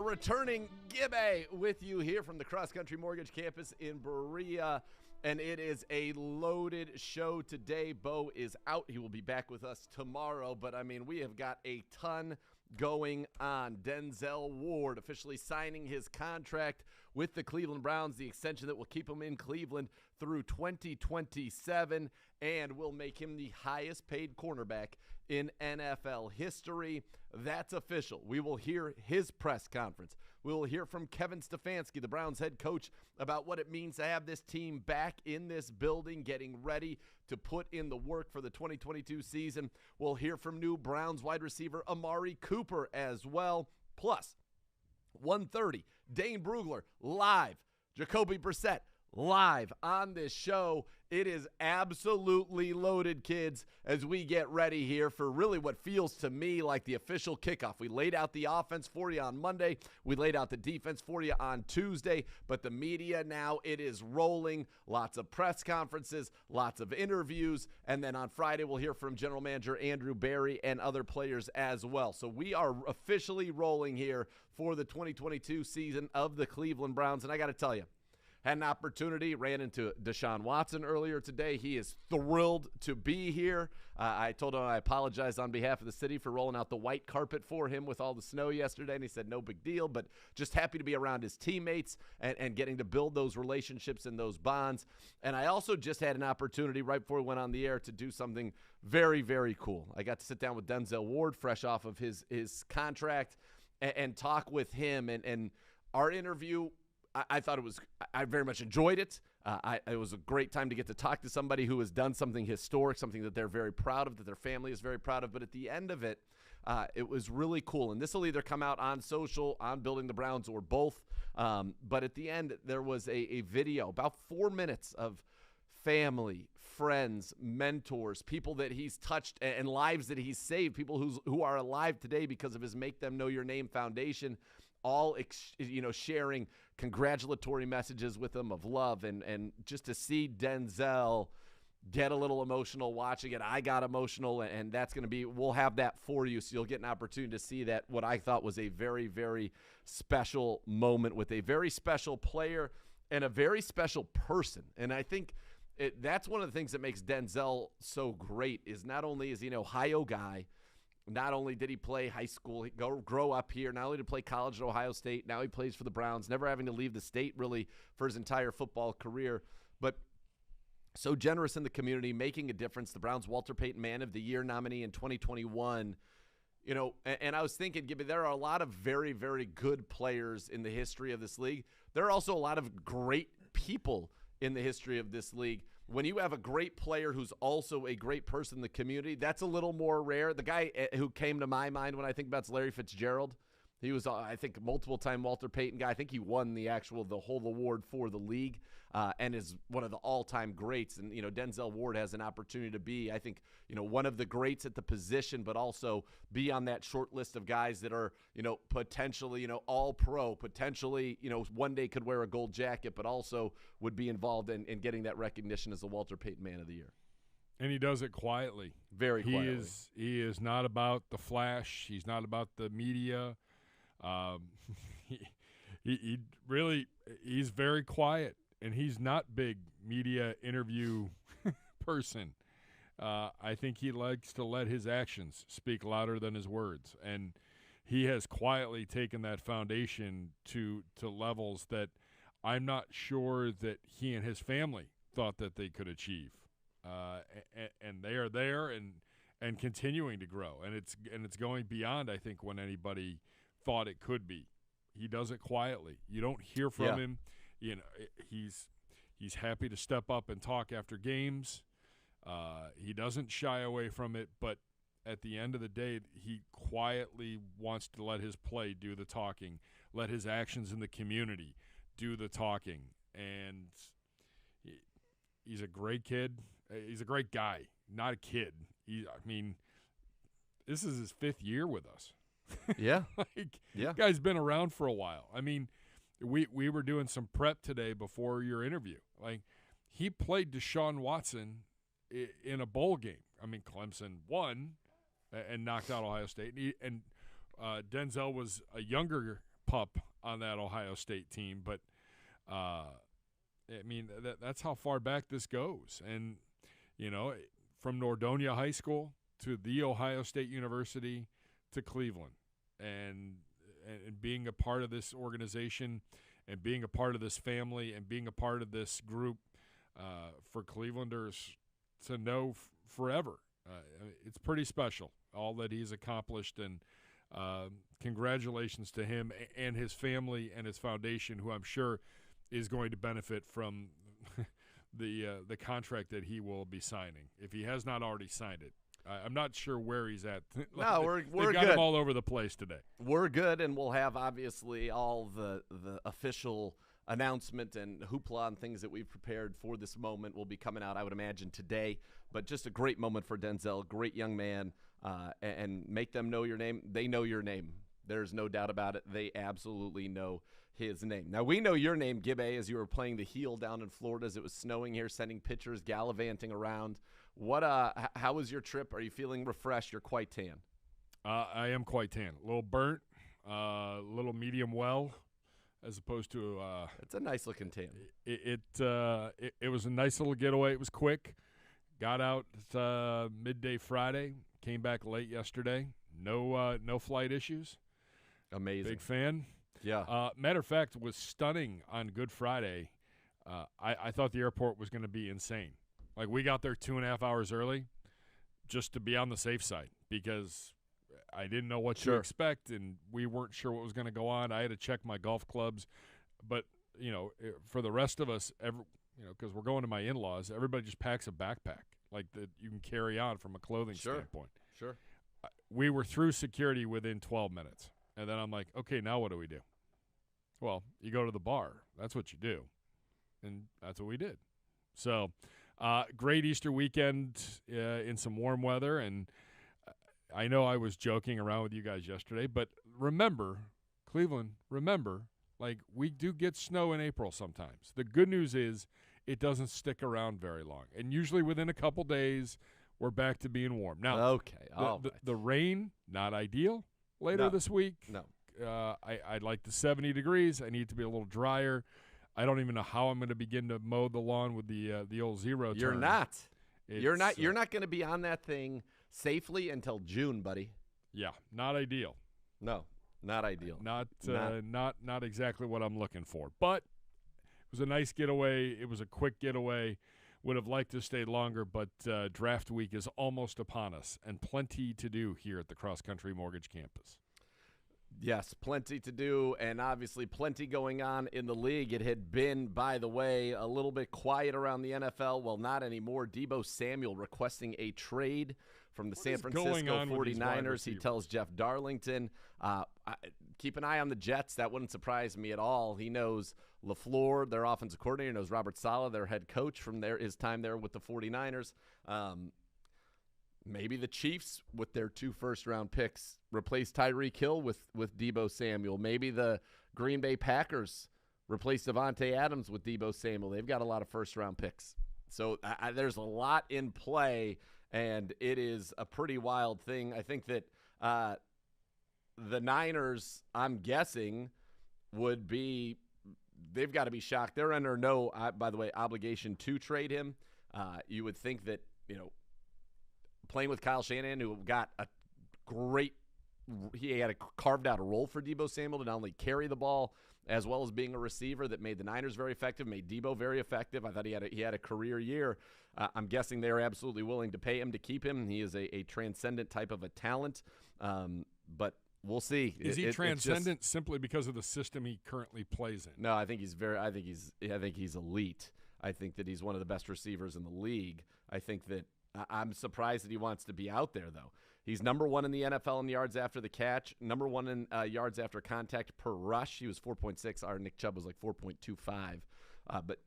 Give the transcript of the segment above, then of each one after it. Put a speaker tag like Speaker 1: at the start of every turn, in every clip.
Speaker 1: Returning Gibbe with you here from the Cross Country Mortgage Campus in Berea, and it is a loaded show today. Beau is out. He will be back with us tomorrow, but, I mean, we have got a ton going on. Denzel Ward officially signing his contract with the Cleveland Browns, the extension that will keep him in Cleveland through 2027 and will make him the highest paid cornerback in NFL history. That's official. We will hear his press conference. We will hear from Kevin Stefanski, the Browns head coach, about what it means to have this team back in this building, getting ready to put in the work for the 2022 season. We'll hear from new Browns wide receiver Amari Cooper as well. Plus, 1:30, Dane Brugler live, Jacoby Brissett live on this show. It is absolutely loaded, kids, as we get ready here for really what feels to me like the official kickoff. We laid out the offense for you on Monday. We laid out the defense for you on Tuesday, but the media now, it is rolling. Lots of press conferences, lots of interviews, and then on Friday we'll hear from general manager Andrew Berry and other players as well. So we are officially rolling here for the 2022 season of the Cleveland Browns, and I got to tell you, had an opportunity, ran into Deshaun Watson earlier today. He is thrilled to be here. I told him I apologize on behalf of the city for rolling out the white carpet for him with all the snow yesterday, and he said no big deal, but just happy to be around his teammates and getting to build those relationships and those bonds. And I also just had an opportunity right before we went on the air to do something very, very cool. I got to sit down with Denzel Ward, fresh off of his contract, and talk with him. And our interview, I thought I very much enjoyed it. It was a great time to get to talk to somebody who has done something historic, something that they're very proud of, that their family is very proud of. But at the end of it, it was really cool. And this will either come out on social, on Building the Browns, or both. But at the end, there was a video, about 4 minutes of family, friends, mentors, people that he's touched and lives that he's saved, people who are alive today because of his Make Them Know Your Name Foundation, all sharing congratulatory messages with him of love, and just to see Denzel get a little emotional watching it. I got emotional, and that's going to be, we'll have that for you, so you'll get an opportunity to see that, what I thought was a very, very special moment with a very special player and a very special person. And I think that's one of the things that makes Denzel so great, is not only is he an Ohio guy, not only did he play high school, grow up here, not only did he play college at Ohio State, now he plays for the Browns, never having to leave the state really for his entire football career, but so generous in the community, making a difference. The Browns' Walter Payton Man of the Year nominee in 2021. And I was thinking, Gibby, there are a lot of very, very good players in the history of this league. There are also a lot of great people in the history of this league. When you have a great player who's also a great person in the community, that's a little more rare. The guy who came to my mind when I think about it's Larry Fitzgerald. He was, I think, multiple-time Walter Payton guy. I think he won the whole award for the league and is one of the all-time greats. And, Denzel Ward has an opportunity to be, I think, one of the greats at the position, but also be on that short list of guys that are, potentially, all-pro, potentially, one day could wear a gold jacket, but also would be involved in getting that recognition as the Walter Payton Man of the Year.
Speaker 2: And he does it quietly.
Speaker 1: Very quietly.
Speaker 2: He is not about the flash. He's not about the media. He's very quiet, and he's not big media interview person. I think he likes to let his actions speak louder than his words, and he has quietly taken that foundation to levels that I'm not sure that he and his family thought that they could achieve. And they are there and continuing to grow, and it's going beyond, I think, when anybody thought it could be. He does it quietly. You don't hear from him. He's happy to step up and talk after games. He doesn't shy away from it, but at the end of the day, he quietly wants to let his play do the talking, let his actions in the community do the talking. And he's a great kid. He's a great guy, not a kid. This is his 5th year with us.
Speaker 1: Yeah.
Speaker 2: Guy's been around for a while. We were doing some prep today before your interview. He played Deshaun Watson in a bowl game. Clemson won and knocked out Ohio State. And Denzel was a younger pup on that Ohio State team. But, I mean, that's how far back this goes. And, you know, from Nordonia High School to the Ohio State University to Cleveland. And being a part of this organization and being a part of this family and being a part of this group for Clevelanders to know forever. It's pretty special, all that he's accomplished, and congratulations to him and his family and his foundation, who I'm sure is going to benefit from the contract that he will be signing, if he has not already signed it. I'm not sure where he's at.
Speaker 1: No, we're
Speaker 2: got
Speaker 1: good.
Speaker 2: him all over the place today.
Speaker 1: We're good, and we'll have obviously all the official announcement and hoopla and things that we've prepared for this moment will be coming out, I would imagine, today. But just a great moment for Denzel, great young man, and make them know your name. They know your name. There's no doubt about it. They absolutely know his name. Now, we know your name, Gibbe, as you were playing the heel down in Florida as it was snowing here, sending pictures, gallivanting around. How was your trip? Are you feeling refreshed? You're quite tan.
Speaker 2: I am quite tan. A little burnt, a little medium well, as opposed to
Speaker 1: it's a nice looking tan.
Speaker 2: It was a nice little getaway. It was quick. Got out midday Friday. Came back late yesterday. No flight issues.
Speaker 1: Amazing.
Speaker 2: Big fan.
Speaker 1: Yeah.
Speaker 2: Matter of fact, was stunning on Good Friday. I thought the airport was going to be insane. Like, we got there 2.5 hours early just to be on the safe side because I didn't know what to expect, and we weren't sure what was going to go on. I had to check my golf clubs. But, you know, for the rest of us, because we're going to my in-laws, everybody just packs a backpack, like, that you can carry on from a clothing standpoint.
Speaker 1: Sure.
Speaker 2: We were through security within 12 minutes. And then I'm like, okay, now what do we do? Well, you go to the bar. That's what you do. And that's what we did. So, great Easter weekend in some warm weather. And I know I was joking around with you guys yesterday, but remember, Cleveland, like, we do get snow in April sometimes. The good news is it doesn't stick around very long. And usually within a couple days, we're back to being warm. Now,
Speaker 1: okay,
Speaker 2: the rain, not ideal later this week.
Speaker 1: No.
Speaker 2: I'd like the 70 degrees. I need it to be a little drier. I don't even know how I'm going to begin to mow the lawn with the old zero turn.
Speaker 1: You're not. You're not going to be on that thing safely until June, buddy.
Speaker 2: Yeah, not ideal.
Speaker 1: No, not ideal.
Speaker 2: Not exactly what I'm looking for. But it was a nice getaway. It was a quick getaway. Would have liked to stay longer, but draft week is almost upon us, and plenty to do here at the Cross Country Mortgage Campus.
Speaker 1: Yes, plenty to do, and obviously plenty going on in the league. It had been, by the way, a little bit quiet around the NFL. Well, not anymore. Deebo Samuel requesting a trade from the San Francisco 49ers. He tells Jeff Darlington, keep an eye on the Jets. That wouldn't surprise me at all. He knows LaFleur, their offensive coordinator, knows Robert Saleh, their head coach from his time there with the 49ers. Maybe the Chiefs, with their 2 first-round picks, replace Tyreek Hill with Deebo Samuel. Maybe the Green Bay Packers replace Devontae Adams with Deebo Samuel. They've got a lot of first-round picks. So there's a lot in play, and it is a pretty wild thing. I think that the Niners, I'm guessing, they've got to be shocked. They're under no, by the way, obligation to trade him. You would think that, playing with Kyle Shanahan, who got he had carved out a role for Deebo Samuel to not only carry the ball as well as being a receiver that made the Niners very effective, made Deebo very effective. I thought he had a career year. I'm guessing they're absolutely willing to pay him to keep him. He is a transcendent type of a talent, but we'll see.
Speaker 2: Is he transcendent simply because of the system he currently plays in?
Speaker 1: No, I think he's elite. I think that he's one of the best receivers in the league. I think that I'm surprised that he wants to be out there, though. He's number 1 in the NFL in yards after the catch, number 1 in yards after contact per rush. He was 4.6. Our Nick Chubb was like 4.25. But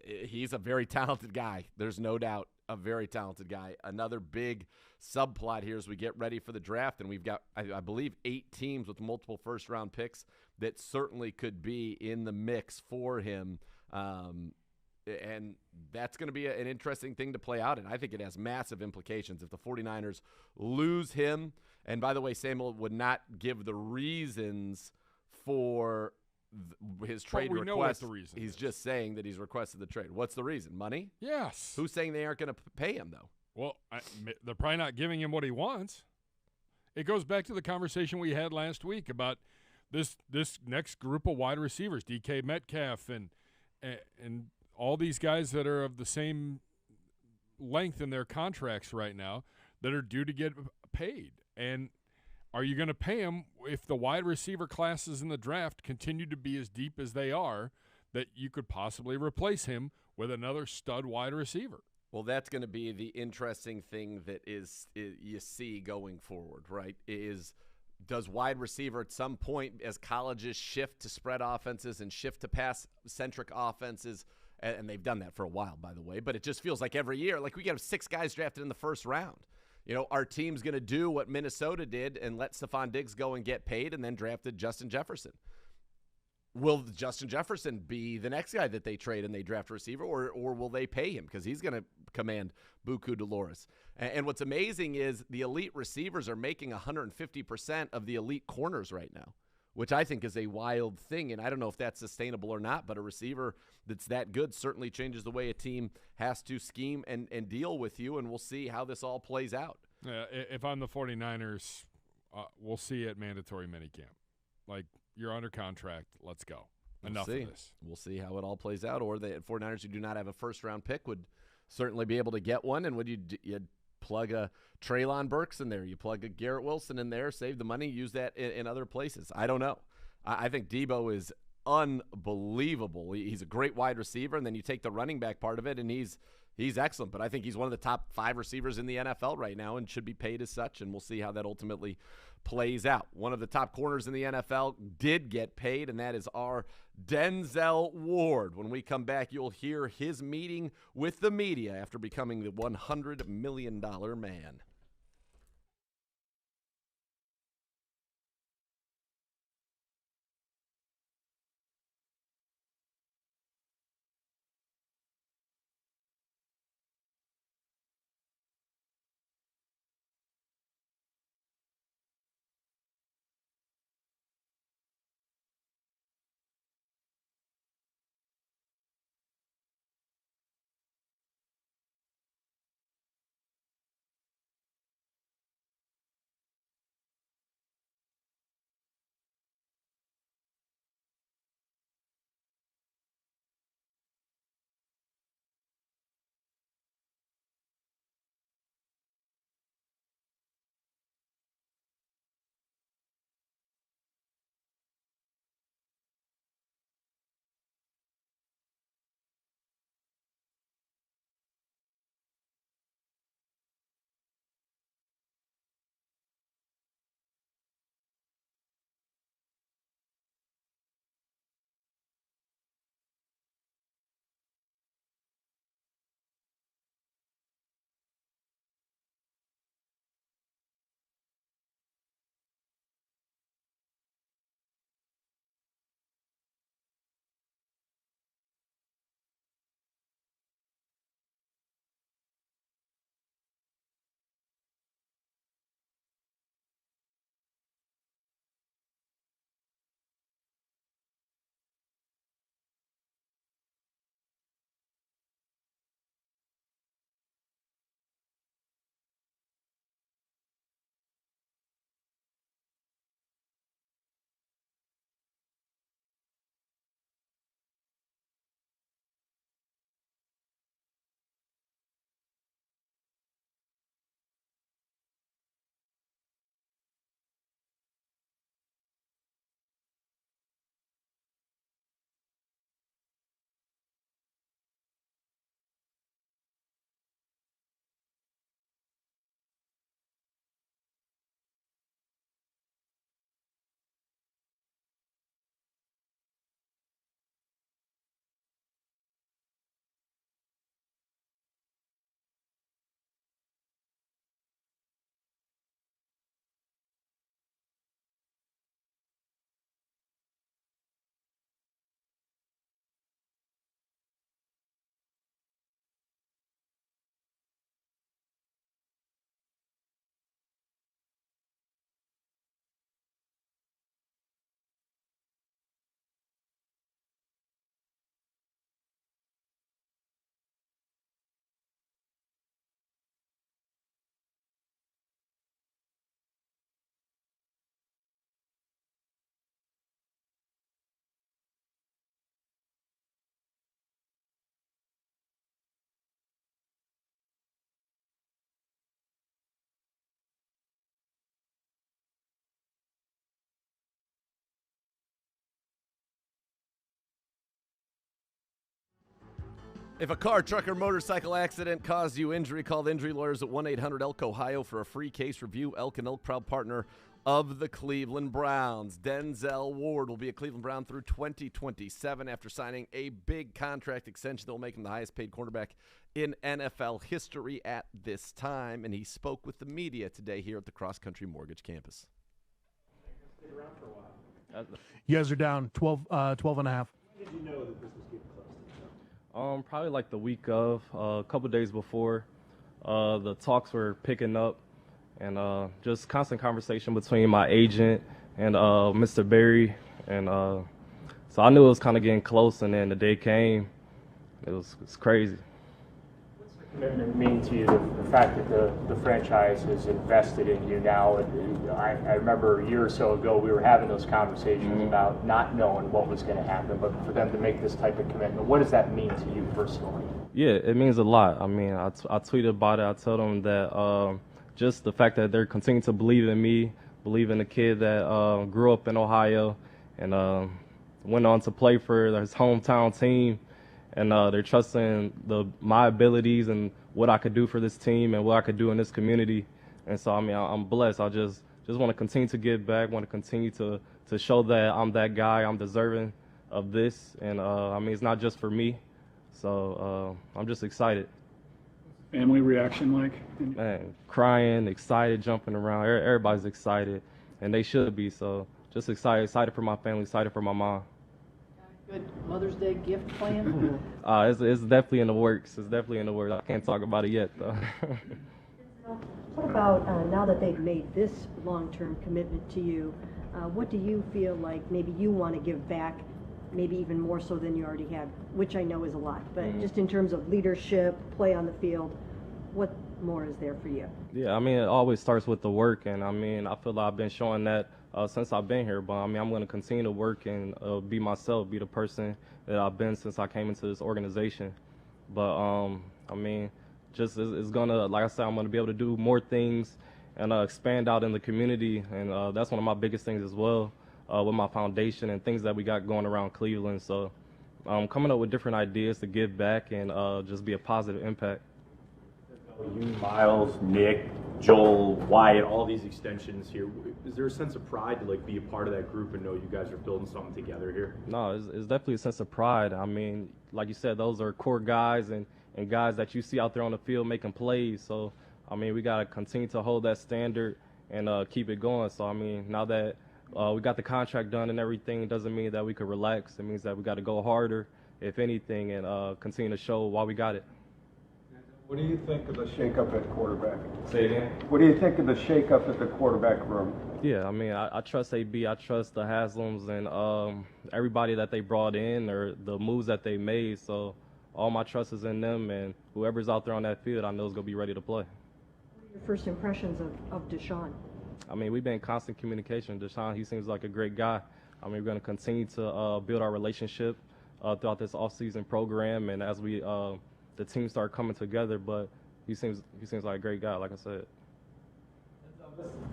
Speaker 1: he's a very talented guy. There's no doubt, a very talented guy. Another big subplot here as we get ready for the draft, and we've got, I believe, 8 teams with multiple first-round picks that certainly could be in the mix for him. And that's going to be an interesting thing to play out, and I think it has massive implications if the 49ers lose him. And by the way, Samuel would not give the reasons for his trade
Speaker 2: we
Speaker 1: request.
Speaker 2: know what the reason
Speaker 1: He's
Speaker 2: is.
Speaker 1: just saying that he's requested the trade. What's the reason? Money?
Speaker 2: Yes.
Speaker 1: Who's saying they aren't going to pay him, though?
Speaker 2: Well, they're probably not giving him what he wants. It goes back to the conversation we had last week about this next group of wide receivers, DK Metcalf and all these guys that are of the same length in their contracts right now that are due to get paid. And are you going to pay him if the wide receiver classes in the draft continue to be as deep as they are, that you could possibly replace him with another stud wide receiver?
Speaker 1: Well, that's going to be the interesting thing that is you see going forward, right? Does wide receiver at some point, as colleges shift to spread offenses and shift to pass-centric offenses, and they've done that for a while, by the way, but it just feels like every year, like we got 6 guys drafted in the first round. You know, our team's going to do what Minnesota did and let Stephon Diggs go and get paid and then drafted Justin Jefferson. Will Justin Jefferson be the next guy that they trade and they draft a receiver, or will they pay him? Because he's going to command buku Dolores. And what's amazing is the elite receivers are making 150% of the elite corners right now, which I think is a wild thing. And I don't know if that's sustainable or not, but a receiver that's that good certainly changes the way a team has to scheme and deal with you, and we'll see how this all plays out.
Speaker 2: If I'm the 49ers, we'll see at mandatory minicamp. Like, you're under contract. Let's go. Enough of this.
Speaker 1: We'll see how it all plays out. Or the 49ers who do not have a first-round pick would certainly be able to get one. And would you plug a Treylon Burks in there? You plug a Garrett Wilson in there, save the money, use that in other places. I don't know. I think Deebo is unbelievable. He's a great wide receiver, and then you take the running back part of it, and he's excellent. But I think he's one of the top 5 receivers in the NFL right now and should be paid as such, and we'll see how that ultimately plays out. One of the top corners in the NFL did get paid, and that is our Denzel Ward. When we come back, you'll hear his meeting with the media after becoming the $100 million man. If a car, truck, or motorcycle accident caused you injury, call the injury lawyers at 1-800-ELK-OHIO for a free case review. Elk and Elk, proud partner of the Cleveland Browns. Denzel Ward will be a Cleveland Brown through 2027 after signing a big contract extension that will make him the highest-paid cornerback in NFL history at this time. And he spoke with the media today here at the Cross Country Mortgage campus.
Speaker 3: You guys are down 12 and a half.
Speaker 4: Did you know that this was getting close?
Speaker 5: Probably like the week of, a couple days before, the talks were picking up, and just constant conversation between my agent and Mr. Berry, and so I knew it was kind of getting close. And then the day came, it's crazy.
Speaker 4: What's the commitment mean to you? The fact that the franchise is invested in you now. I remember a year or so ago we were having those conversations about not knowing what was going to happen, but for them to make this type of commitment, what does that mean to you personally?
Speaker 5: Yeah, it means a lot. I mean, I tweeted about it. I told them that just the fact that they're continuing to believe in me, believe in the kid that grew up in Ohio and went on to play for his hometown team, and they're trusting my abilities and what I could do for this team and what I could do in this community. And so, I mean, I'm blessed. I just want to continue to give back, want to continue to show that I'm that guy, I'm deserving of this. And, I mean, it's not just for me. So I'm just excited.
Speaker 6: Family reaction like?
Speaker 5: Man, crying, excited, jumping around. Everybody's excited, and they should be. So just excited for my family, excited for my mom.
Speaker 7: Good Mother's Day gift plan?
Speaker 5: It's definitely in the works. It's definitely in the works. I can't talk about it yet, though.
Speaker 7: What about now that they've made this long-term commitment to you, what do you feel like maybe you want to give back, maybe even more so than you already have, which I know is a lot, but just in terms of leadership, play on the field, what more is there for you? Yeah,
Speaker 5: I mean, it always starts with the work, and I mean, I feel like I've been showing that since I've been here, but I mean, I'm going to continue to work and be myself, be the person that I've been since I came into this organization. But I mean, just it's going to, like I said, I'm going to be able to do more things and expand out in the community, and that's one of my biggest things as well with my foundation and things that we got going around Cleveland. So coming up with different ideas to give back and just be a positive impact.
Speaker 8: You, Miles, Nick, Joel, Wyatt, all these extensions here. Is there a sense of pride to like be a part of that group and know you guys are building something together here?
Speaker 5: No, it's definitely a sense of pride. I mean, like you said, those are core guys and guys that you see out there on the field making plays. So, I mean, we got to continue to hold that standard and keep it going. So, I mean, now that we got the contract done and everything, it doesn't mean that we could relax. It means that we got to go harder, if anything, and continue to show why we got it.
Speaker 9: What do you think of the shakeup at quarterback?
Speaker 5: Say again?
Speaker 9: What do you think of the shakeup at the quarterback room?
Speaker 5: Yeah, I mean, I trust AB, I trust the Haslams and everybody that they brought in or the moves that they made. So all my trust is in them, and whoever's out there on that field, I know is going to be ready to play.
Speaker 7: What are your first impressions of Deshaun?
Speaker 5: I mean, we've been in constant communication. Deshaun, he seems like a great guy. I mean, we're going to continue to build our relationship throughout this off-season program, and as we the team start coming together. But he seems like a great guy, like I said.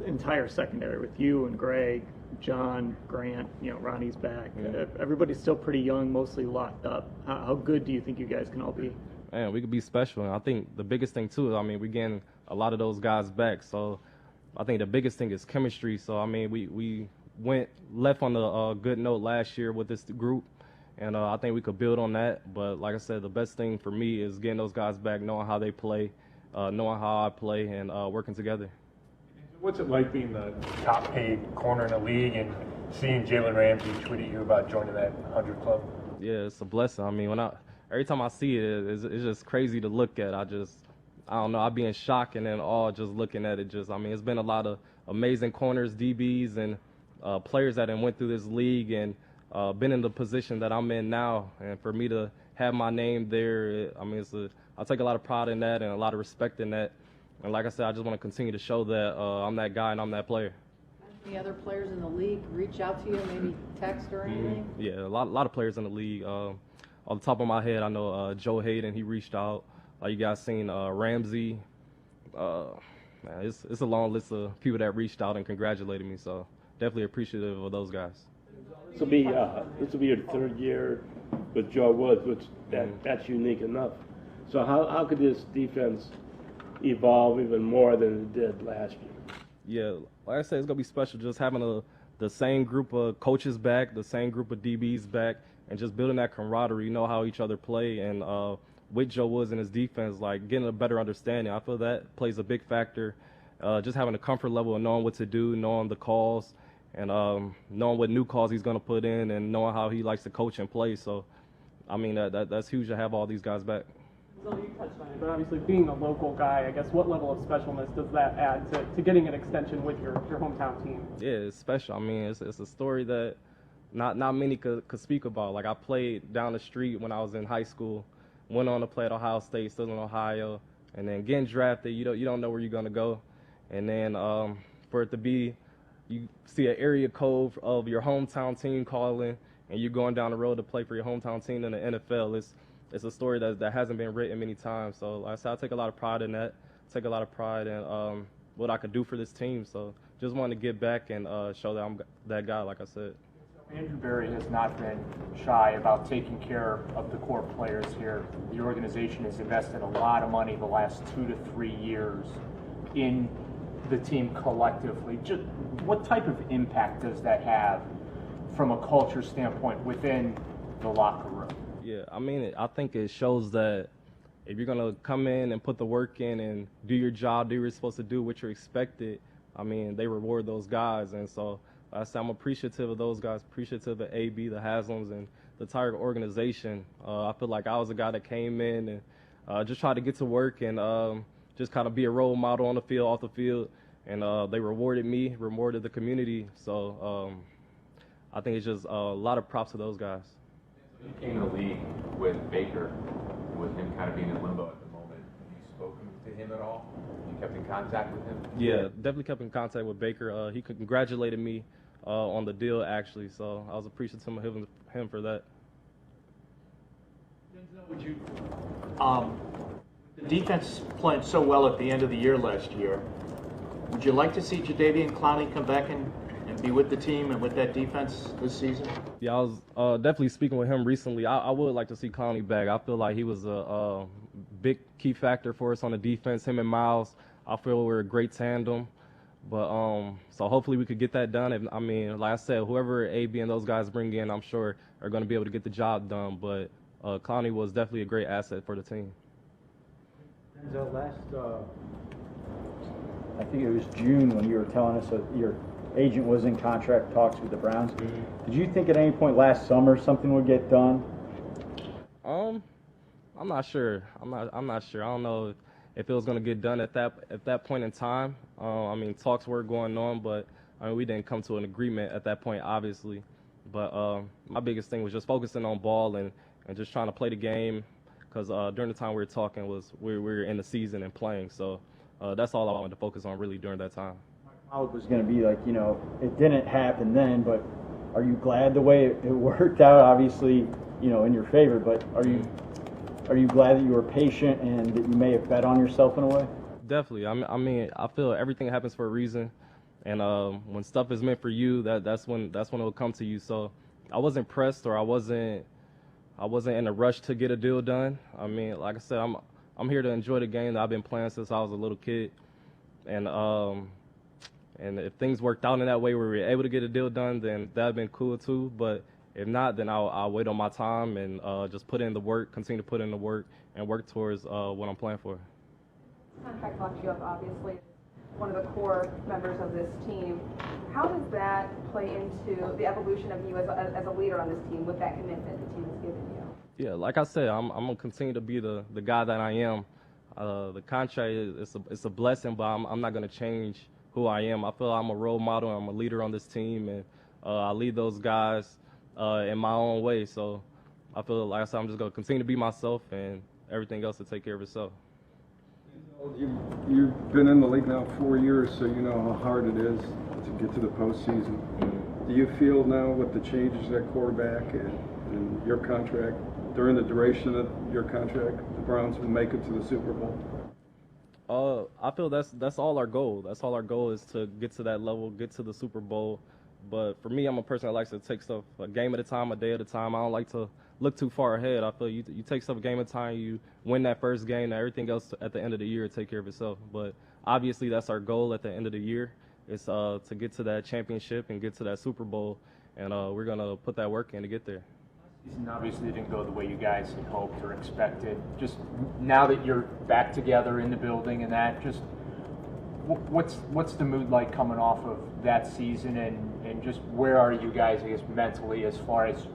Speaker 6: The entire secondary with you and Greg, John, Grant, Ronnie's back.
Speaker 5: Yeah.
Speaker 6: Everybody's still pretty young, mostly locked up. How good do you think you guys can all be?
Speaker 5: Man, we could be special. And I think the biggest thing, too, I mean, we're getting a lot of those guys back. So I think the biggest thing is chemistry. So, I mean, we left on a good note last year with this group. And I think we could build on that. But like I said, the best thing for me is getting those guys back, knowing how they play, knowing how I play, and working together.
Speaker 4: What's it like being the top paid corner in the league and seeing Jalen Ramsey tweet at you about joining that 100 club?
Speaker 5: Yeah, it's a blessing. I mean, every time I see it, it's just crazy to look at. I don't know, I'd be in shock and then awe just looking at it. I mean, it's been a lot of amazing corners, DBs, and players that have went through this league and been in the position that I'm in now, and for me to have my name there, I mean, I take a lot of pride in that and a lot of respect in that. And like I said, I just want to continue to show that I'm that guy and I'm that player.
Speaker 7: Any other players in the league reach out to you, maybe text or anything?
Speaker 5: Yeah, a lot of players in the league. Off the top of my head, I know Joe Hayden, he reached out. You guys seen Ramsey. Man, it's a long list of people that reached out and congratulated me, so definitely appreciative of those guys.
Speaker 4: This will be your third year
Speaker 10: with Joe Woods, which that's unique enough. So how could this defense evolve even more than it did last year?
Speaker 5: Yeah, like I said, it's going to be special just having the same group of coaches back, the same group of DBs back, and just building that camaraderie, how each other play, and with Joe Woods and his defense, like getting a better understanding. I feel that plays a big factor, just having a comfort level of knowing what to do, knowing the calls, and knowing what new calls he's going to put in, and knowing how he likes to coach and play. So, I mean, that's huge to have all these guys back.
Speaker 11: So you touched on it, but obviously being a local guy, I guess what level of specialness does that add to getting an extension with your hometown team?
Speaker 5: Yeah, it's special. I mean, it's a story that not many could speak about. Like, I played down the street when I was in high school, went on to play at Ohio State, still in Ohio, and then getting drafted, you don't know where you're going to go. And then for it to be, you see an area code of your hometown team calling, and you're going down the road to play for your hometown team in the NFL. It's a story that hasn't been written many times. So like I said, I take a lot of pride in that. Take a lot of pride in what I could do for this team. So just wanted to get back and show that I'm that guy, like I said.
Speaker 4: Andrew Berry has not been shy about taking care of the core players here. The organization has invested a lot of money the last 2 to 3 years in the team collectively. Just what type of impact does that have from a culture standpoint within the locker room?
Speaker 5: Yeah, I mean, I think it shows that if you're going to come in and put the work in and do your job, do what you're supposed to do, what you're expected, I mean, they reward those guys. And so I say I'm appreciative of those guys, appreciative of AB, the Haslams, and the entire organization. I feel like I was a guy that came in and just tried to get to work and just kind of be a role model on the field, off the field. And they rewarded me, rewarded the community. So I think it's just a lot of props to those guys.
Speaker 12: You came to the league with Baker, with him kind of being in limbo at the moment. Have you spoken to him at all? You kept in contact with him?
Speaker 5: Yeah, definitely kept in contact with Baker. He congratulated me on the deal, actually, so I was appreciative of him for that.
Speaker 6: Denzel, would you, the defense played so well at the end of the year last year. Would you like to see Jadeveon Clowney come back and be with the team and with that defense this season?
Speaker 5: Yeah, I was definitely speaking with him recently. I would like to see Clowney back. I feel like he was a big key factor for us on the defense. Him and Miles, I feel we're a great tandem. But so hopefully we could get that done. I mean, like I said, whoever AB and those guys bring in, I'm sure are going to be able to get the job done. But Clowney was definitely a great asset for the team.
Speaker 13: Denzel, last, I think it was June when you were telling us that your agent was in contract talks with the Browns. Mm-hmm. Did you think at any point last summer something would get done?
Speaker 5: I'm not sure. I'm not sure. I don't know if it was going to get done at that point in time. I mean, talks were going on, but I mean, we didn't come to an agreement at that point, obviously. But my biggest thing was just focusing on ball and just trying to play the game, because during the time we were talking we were in the season and playing. So that's all I wanted to focus on really during that time.
Speaker 13: It was going to be like, it didn't happen then, but are you glad the way it worked out? Obviously, in your favor, but are you glad that you were patient and that you may have bet on yourself in a way?
Speaker 5: Definitely. I mean, I feel everything happens for a reason, and when stuff is meant for you, that's when it will come to you. So I wasn't pressed, or I wasn't in a rush to get a deal done. I mean, like I said, I'm here to enjoy the game that I've been playing since I was a little kid, and if things worked out in that way where we were able to get a deal done, then that would have been cool too. But if not, then I'll wait on my time and just put in the work, continue to put in the work, and work towards what I'm playing for.
Speaker 14: Contract locks you up, obviously, one of the core members of this team. How does that play into the evolution of you as a leader on this team with that commitment the team has given you?
Speaker 5: Yeah, like I said, I'm going to continue to be the guy that I am. The contract it's a blessing, but I'm not going to change who I am. I feel I'm a role model. I'm a leader on this team, and I lead those guys in my own way. So I feel like I said, I'm just going to continue to be myself, and everything else to take care of itself.
Speaker 9: You've been in the league now 4 years, so you know how hard it is to get to the postseason. Do you feel now with the changes at quarterback and your contract, during the duration of your contract, the Browns will make it to the Super Bowl?
Speaker 5: I feel that's all our goal. That's all our goal is to get to that level, get to the Super Bowl. But for me, I'm a person that likes to take stuff a game at a time, a day at a time. I don't like to look too far ahead. I feel you take stuff game at a time. You win that first game, and everything else at the end of the year take care of itself. But obviously, that's our goal at the end of the year is to get to that championship and get to that Super Bowl, and we're gonna put that work in to get there.
Speaker 4: Season obviously didn't go the way you guys had hoped or expected. Just now that you're back together in the building and that, just what's the mood like coming off of that season, and just where are you guys, I guess, mentally as far as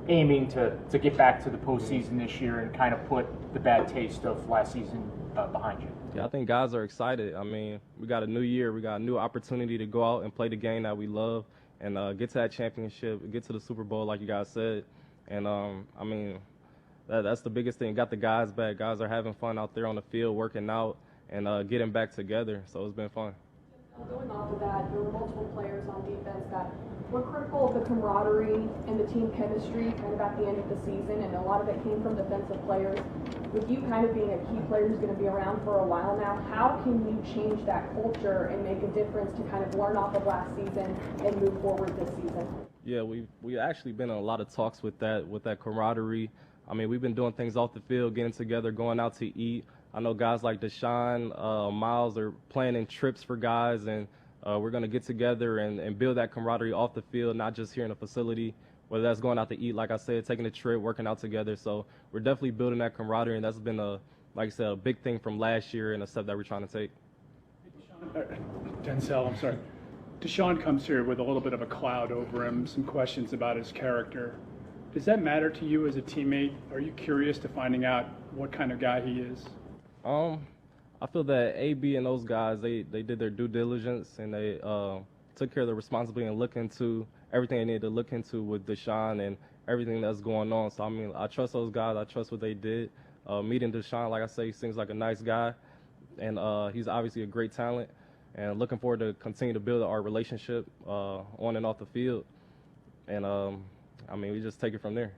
Speaker 4: aiming to get back to the postseason this year and kind of put the bad taste of last season behind you?
Speaker 5: Yeah, I think guys are excited. I mean, we got a new year. We got a new opportunity to go out and play the game that we love and get to that championship, get to the Super Bowl, like you guys said. And, I mean, that's the biggest thing. Got the guys back. Guys are having fun out there on the field, working out, and getting back together. So it's been fun.
Speaker 14: Going off of that, there were multiple players on defense that were critical of the camaraderie and the team chemistry kind of at the end of the season, and a lot of it came from defensive players. With you kind of being a key player who's going to be around for a while now, how can you change that culture and make a difference to kind of learn off of last season and move forward this season? Yeah,
Speaker 5: we actually been in a lot of talks with that camaraderie. I mean, we've been doing things off the field, getting together, going out to eat. I know guys like Deshaun, Miles are planning trips for guys, and we're going to get together and build that camaraderie off the field, not just here in the facility, whether that's going out to eat, like I said, taking a trip, working out together. So we're definitely building that camaraderie, and that's been, like I said, a big thing from last year and a step that we're trying to take.
Speaker 15: Denzel, I'm sorry. Deshaun comes here with a little bit of a cloud over him, some questions about his character. Does that matter to you as a teammate? Are you curious to finding out what kind of guy he is?
Speaker 5: I feel that AB and those guys, they did their due diligence, and they took care of the responsibility and look into everything they needed to look into with Deshaun and everything that's going on. So, I mean, I trust those guys. I trust what they did. Meeting Deshaun, like I say, he seems like a nice guy, and he's obviously a great talent. And looking forward to continue to build our relationship on and off the field. And, I mean, we just take it from there.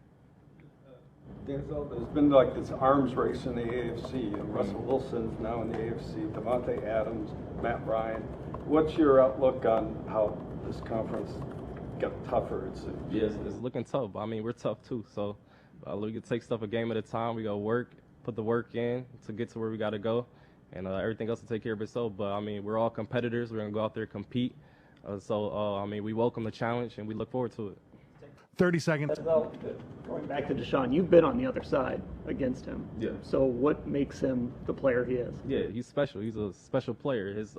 Speaker 9: Denzel, there's been like this arms race in the AFC, and Russell Wilson's now in the AFC, Devontae Adams, Matt Ryan. What's your outlook on how this conference got tougher?
Speaker 5: Yes, it's looking tough. I mean, we're tough too. So we can take stuff a game at a time. We got to work, put the work in to get to where we got to go, and everything else will take care of itself. But, I mean, we're all competitors. We're going to go out there and compete. I mean, we welcome the challenge, and we look forward to it.
Speaker 3: 30 seconds.
Speaker 16: Going back to Deshaun, you've been on the other side against him.
Speaker 5: Yeah.
Speaker 16: So what makes him the player he is?
Speaker 5: Yeah, he's special. He's a special player. His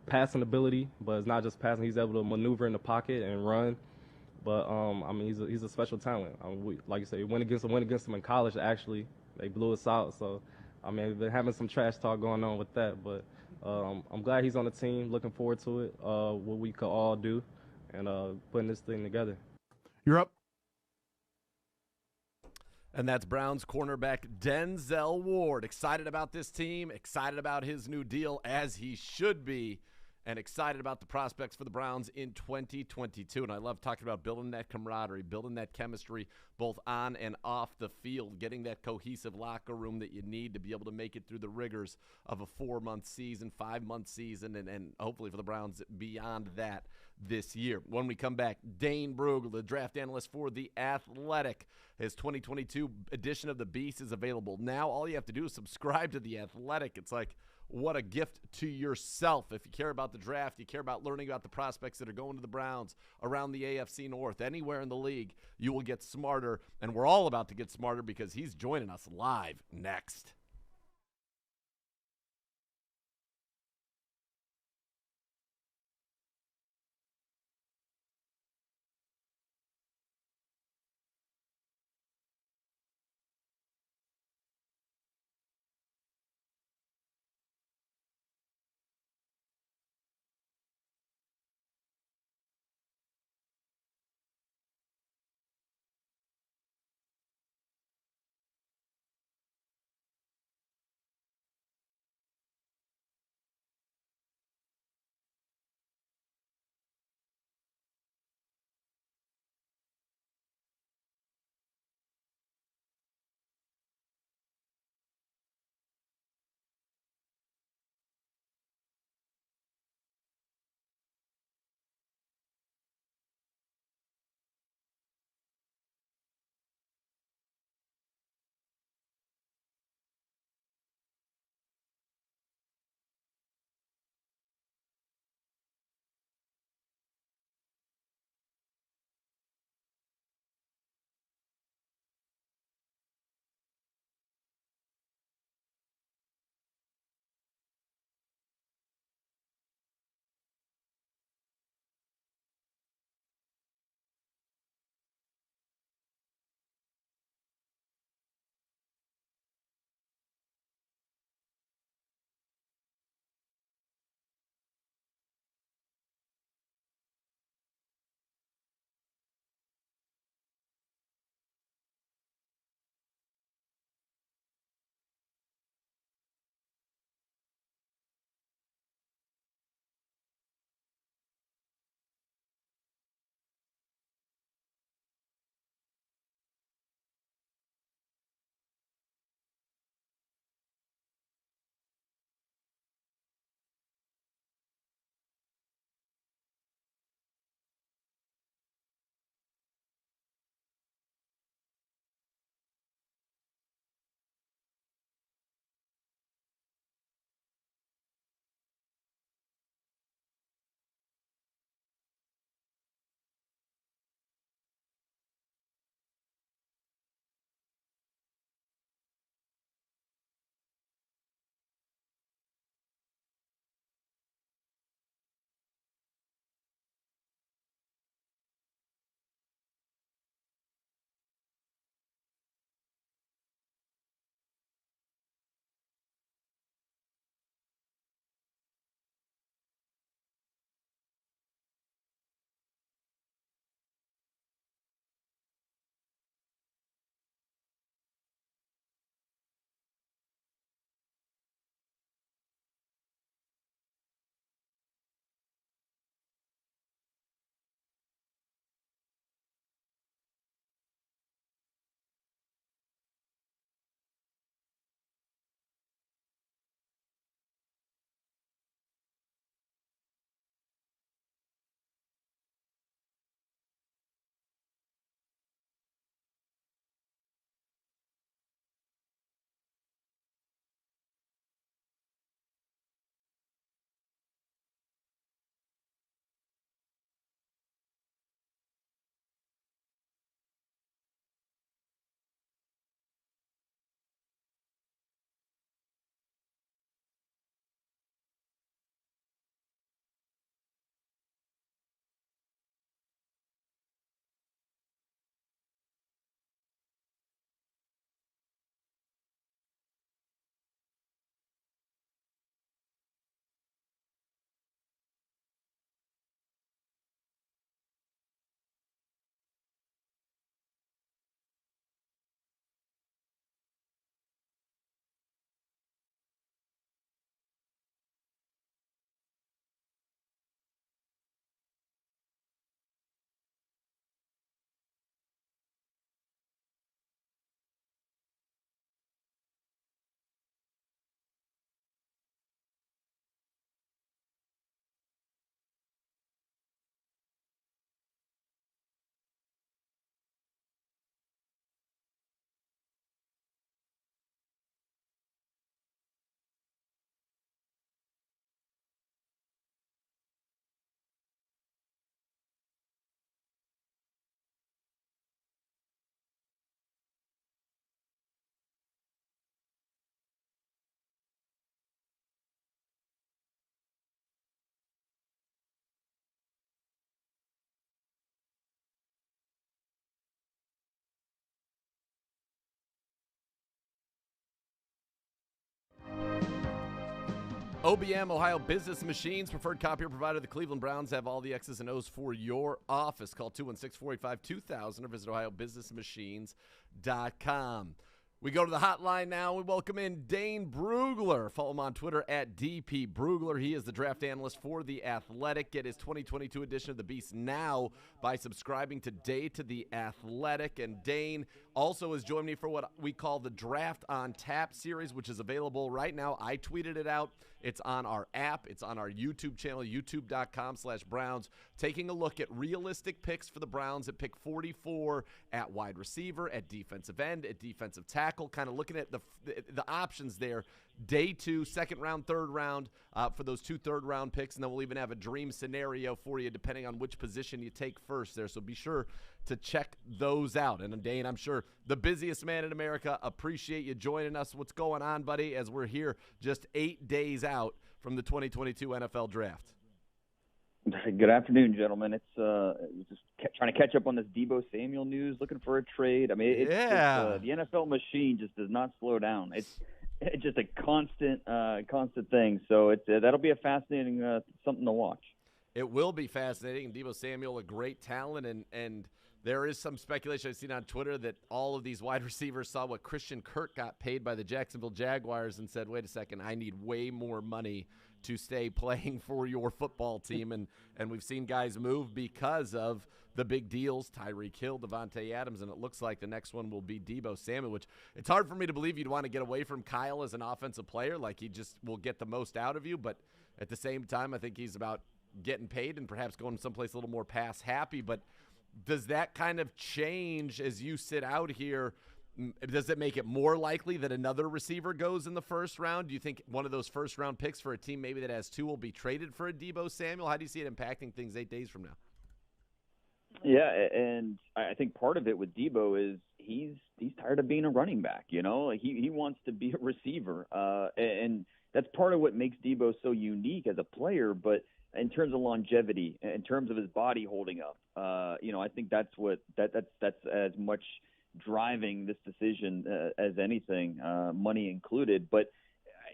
Speaker 5: passing ability, but it's not just passing. He's able to maneuver in the pocket and run. But, I mean, he's a special talent. I mean, like you say, we went against him in college, actually. They blew us out. So, I mean, we've been having some trash talk going on with that. But I'm glad he's on the team. Looking forward to it, what we could all do, and putting this thing together.
Speaker 3: You're up.
Speaker 1: And that's Browns cornerback Denzel Ward. Excited about this team, excited about his new deal, as he should be, and excited about the prospects for the Browns in 2022. And I love talking about building that camaraderie, building that chemistry, both on and off the field, getting that cohesive locker room that you need to be able to make it through the rigors of a 4-month season, 5-month season, and hopefully for the Browns beyond that this year. When we come back, Dane Brugler, the draft analyst for The Athletic. His 2022 edition of The Beast is available now. All you have to do is subscribe to The Athletic. It's like, what a gift to yourself. If you care about the draft, you care about learning about the prospects that are going to the Browns, around the AFC North, anywhere in the league, you will get smarter. And we're all about to get smarter because he's joining us live next. OBM, Ohio Business Machines, preferred copier provider. The Cleveland Browns have all the X's and O's for your office. Call 216-485-2000 or visit ohiobusinessmachines.com. We go to the hotline now. We welcome in Dane Brugler. Follow him on Twitter at DP Brugler. He is the draft analyst for The Athletic. Get his 2022 edition of The Beast now by subscribing today to The Athletic. And Dane also has joined me for what we call the Draft on Tap series, which is available right now. I tweeted it out. It's on our app. It's on our YouTube channel, youtube.com/Browns. Taking a look at realistic picks for the Browns at pick 44 at wide receiver, at defensive end, at defensive tackle, kind of looking at the options there. Day 2, second round, third round for those 2 third-round picks, and then we'll even have a dream scenario for you depending on which position you take first there. So be sure to check those out. And Dane, I'm sure the busiest man in America, appreciate you joining us. What's going on, buddy, as we're here just 8 days out from the 2022 NFL Draft?
Speaker 17: Good afternoon, gentlemen. It's just trying to catch up on this Deebo Samuel news, looking for a trade. I mean, the NFL machine just does not slow down. It's just a constant thing. So that'll be a fascinating something to watch.
Speaker 1: It will be fascinating. Deebo Samuel, a great talent, and there is some speculation I've seen on Twitter that all of these wide receivers saw what Christian Kirk got paid by the Jacksonville Jaguars and said, wait a second, I need way more money to stay playing for your football team. And we've seen guys move because of the big deals, Tyreek Hill, Devontae Adams, and it looks like the next one will be Deebo Samuel, which it's hard for me to believe you'd want to get away from Kyle as an offensive player. Like, he just will get the most out of you. But at the same time, I think he's about getting paid and perhaps going someplace a little more pass happy. But does that kind of change as you sit out here? Does it make it more likely that another receiver goes in the first round? Do you think one of those first-round picks for a team maybe that has 2 will be traded for a Deebo Samuel? How do you see it impacting things 8 days from now?
Speaker 17: Yeah, and I think part of it with Deebo is he's tired of being a running back. You know, like he wants to be a receiver, and that's part of what makes Deebo so unique as a player. But in terms of longevity, in terms of his body holding up, I think that's as much driving this decision as anything, money included. But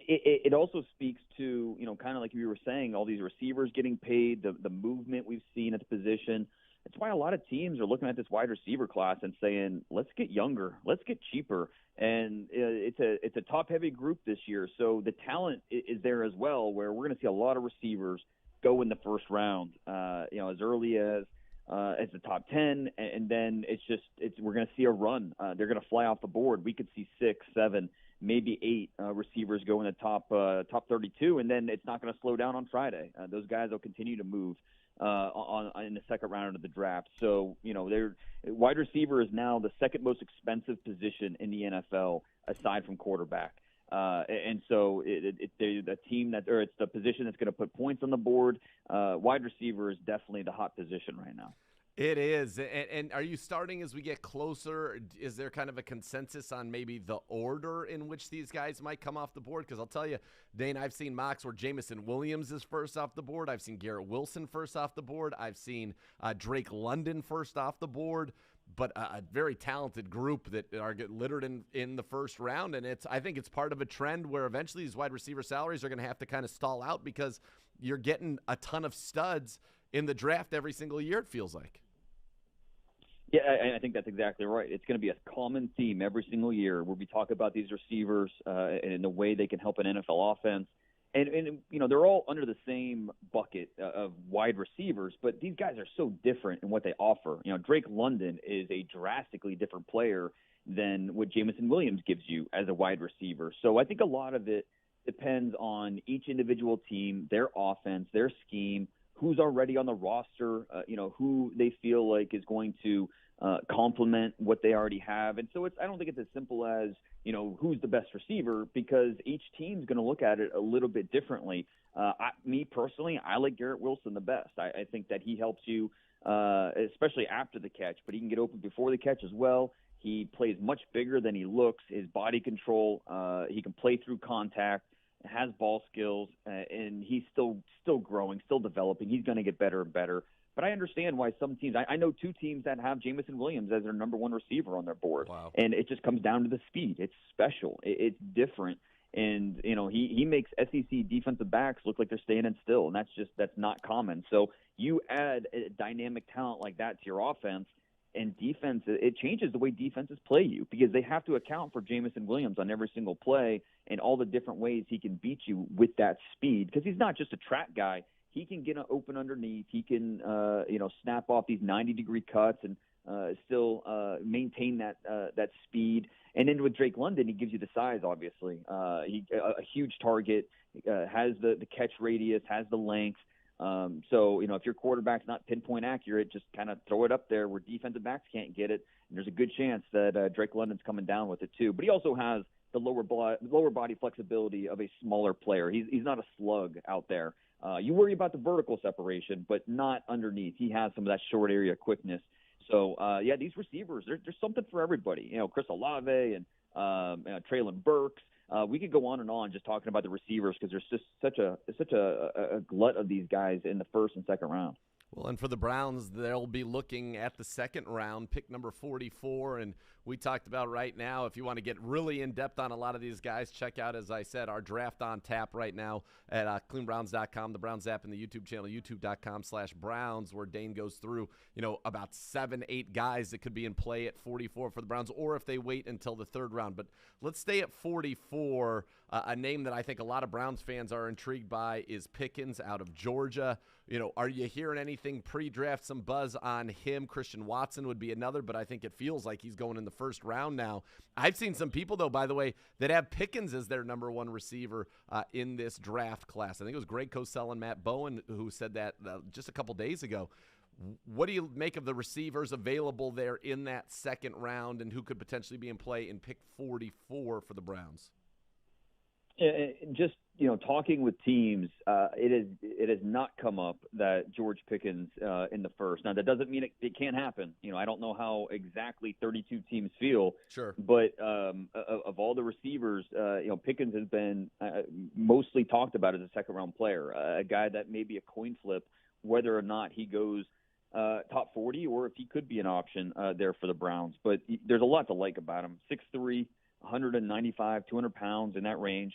Speaker 17: it also speaks to, kind of like you were saying, all these receivers getting paid, the movement we've seen at the position. It's why a lot of teams are looking at this wide receiver class and saying, let's get younger, let's get cheaper. And it's a top-heavy group this year, so the talent is there as well, where we're going to see a lot of receivers go in the first round, as early as the top 10, and then we're going to see a run. They're going to fly off the board. We could see 6, 7, maybe 8 receivers go in the top 32, and then it's not going to slow down on Friday. Those guys will continue to move in the second round of the draft. So, wide receiver is now the second most expensive position in the NFL aside from quarterback. And so it's the position that's going to put points on the board. Wide receiver is definitely the hot position right now.
Speaker 1: It is. And are you starting as we get closer? Is there kind of a consensus on maybe the order in which these guys might come off the board? Because I'll tell you, Dane, I've seen mocks where Jameson Williams is first off the board. I've seen Garrett Wilson first off the board. I've seen Drake London first off the board. But a very talented group that are littered in the first round. And I think it's part of a trend where eventually these wide receiver salaries are going to have to kind of stall out because you're getting a ton of studs in the draft every single year, it feels like.
Speaker 17: Yeah, I think that's exactly right. It's going to be a common theme every single year where we talk about these receivers and the way they can help an NFL offense. And they're all under the same bucket of wide receivers, but these guys are so different in what they offer. Drake London is a drastically different player than what Jameson Williams gives you as a wide receiver. So I think a lot of it depends on each individual team, their offense, their scheme, who's already on the roster, who they feel like is going to complement what they already have. And so I don't think it's as simple as, who's the best receiver, because each team's going to look at it a little bit differently. Me personally, I like Garrett Wilson the best. I think that he helps you, especially after the catch, but he can get open before the catch as well. He plays much bigger than he looks. His body control, he can play through contact, has ball skills, and he's still growing, still developing. He's going to get better and better. But I understand why some teams – I know 2 teams that have Jameson Williams as their number 1 receiver on their board.
Speaker 1: Wow.
Speaker 17: And it just comes down to the speed. It's special. It's different. And, he makes SEC defensive backs look like they're standing still, and that's not common. So you add a dynamic talent like that to your offense, and defense, it changes the way defenses play you, because they have to account for Jamison Williams on every single play and all the different ways he can beat you with that speed, because he's not just a track guy. He can get open underneath. He can, snap off these 90-degree cuts and still maintain that speed. And then with Drake London, he gives you the size, obviously. He a huge target, has the catch radius, has the length. So, if your quarterback's not pinpoint accurate, just kind of throw it up there where defensive backs can't get it. And there's a good chance that Drake London's coming down with it too. But he also has the lower body flexibility of a smaller player. He's not a slug out there. You worry about the vertical separation, but not underneath. He has some of that short area quickness. So, these receivers, there's something for everybody. Chris Olave and Treylon Burks. We could go on and on just talking about the receivers, because there's just such a glut of these guys in the first and second round.
Speaker 1: Well, and for the Browns, they'll be looking at the second round, pick number 44. And we talked about right now, if you want to get really in-depth on a lot of these guys, check out, as I said, our draft on tap right now at cleanbrowns.com, the Browns app, and the YouTube channel, youtube.com/Browns, where Dane goes through, about 7-8 guys that could be in play at 44 for the Browns, or if they wait until the third round. But let's stay at 44. A name that I think a lot of Browns fans are intrigued by is Pickens out of Georgia. Are you hearing anything pre-draft, some buzz on him? Christian Watson would be another, but I think it feels like he's going in the first round now. I've seen some people, though, by the way, that have Pickens as their number one receiver in this draft class. I think it was Greg Cosell and Matt Bowen who said that just a couple days ago. What do you make of the receivers available there in that second round, and who could potentially be in play in pick 44 for the Browns?
Speaker 17: Just talking with teams, it has not come up that George Pickens in the first. Now, that doesn't mean it can't happen. I don't know how exactly 32 teams feel.
Speaker 1: Sure.
Speaker 17: But of all the receivers, Pickens has been mostly talked about as a second-round player, a guy that may be a coin flip whether or not he goes top 40 or if he could be an option there for the Browns. But there's a lot to like about him. 6'3", 195, 200 pounds in that range.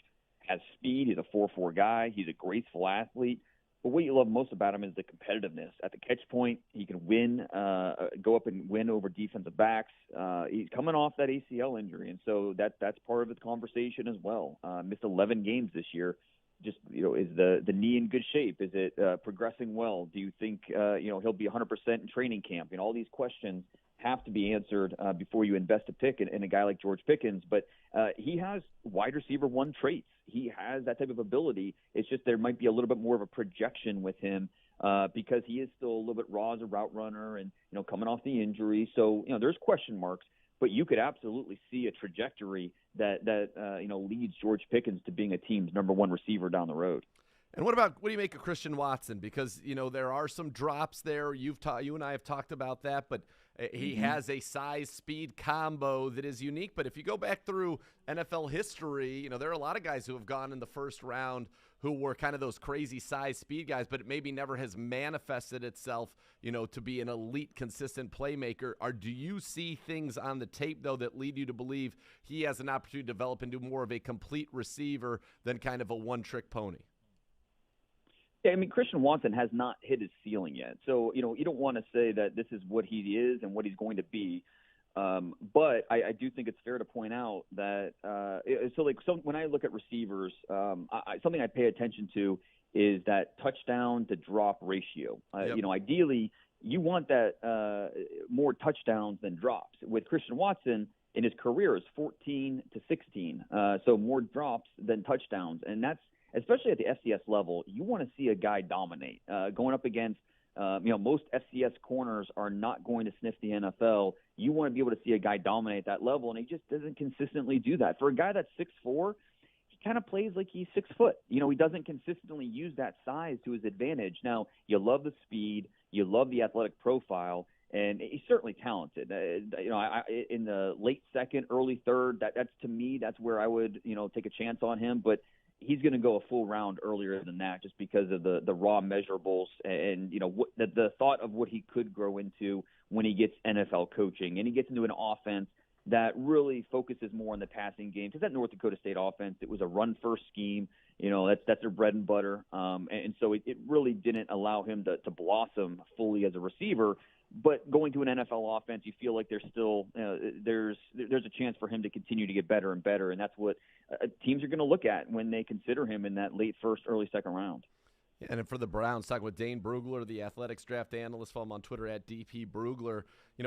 Speaker 17: Has speed. He's a 4.4 guy. He's a graceful athlete. But what you love most about him is the competitiveness. At the catch point, he can win, go up and win over defensive backs. He's coming off that ACL injury, and so that's part of the conversation as well. Missed 11 games this year. Just, is the knee in good shape? Is it progressing well? Do you think, he'll be 100% in training camp? All these questions have to be answered before you invest a pick in a guy like George Pickens. But he has wide receiver one traits. He has that type of ability. It's just there might be a little bit more of a projection with him because he is still a little bit raw as a route runner and, coming off the injury. So, there's question marks. But you could absolutely see a trajectory that leads George Pickens to being a team's number one receiver down the road.
Speaker 1: And what do you make of Christian Watson? Because, there are some drops there. You and I have talked about that, but he has a size-speed combo that is unique. But if you go back through NFL history, there are a lot of guys who have gone in the first round who were kind of those crazy size-speed guys, but it maybe never has manifested itself, to be an elite, consistent playmaker. Do you see things on the tape, though, that lead you to believe he has an opportunity to develop into more of a complete receiver than kind of a one-trick pony?
Speaker 17: Yeah, Christian Watson has not hit his ceiling yet. So, you don't want to say that this is what he is and what he's going to be. But I do think it's fair to point out that when I look at receivers, something I pay attention to is that touchdown to drop ratio.
Speaker 1: Yep.
Speaker 17: Ideally, you want that more touchdowns than drops. With Christian Watson, in his career, is 14 to 16. So more drops than touchdowns. And that's, especially at the FCS level, you want to see a guy dominate. Going up against, most FCS corners are not going to sniff the NFL. You want to be able to see a guy dominate that level, and he just doesn't consistently do that. For a guy that's 6'4", he kind of plays like he's 6 foot. He doesn't consistently use that size to his advantage. Now, you love the speed, you love the athletic profile, and he's certainly talented. In the late second, early third, that's to me, that's where I would, take a chance on him. But he's going to go a full round earlier than that just because of the raw measurables and, the thought of what he could grow into when he gets NFL coaching and he gets into an offense that really focuses more on the passing game. Because that North Dakota State offense, it was a run-first scheme. That's their bread and butter. And so it really didn't allow him to blossom fully as a receiver. But going to an NFL offense, you feel like there's still there's a chance for him to continue to get better and better. And that's what teams are going to look at when they consider him in that late first, early second round.
Speaker 1: And for the Browns, talking with Dane Brugler, the Athletics draft analyst, follow him on Twitter at DP Brugler.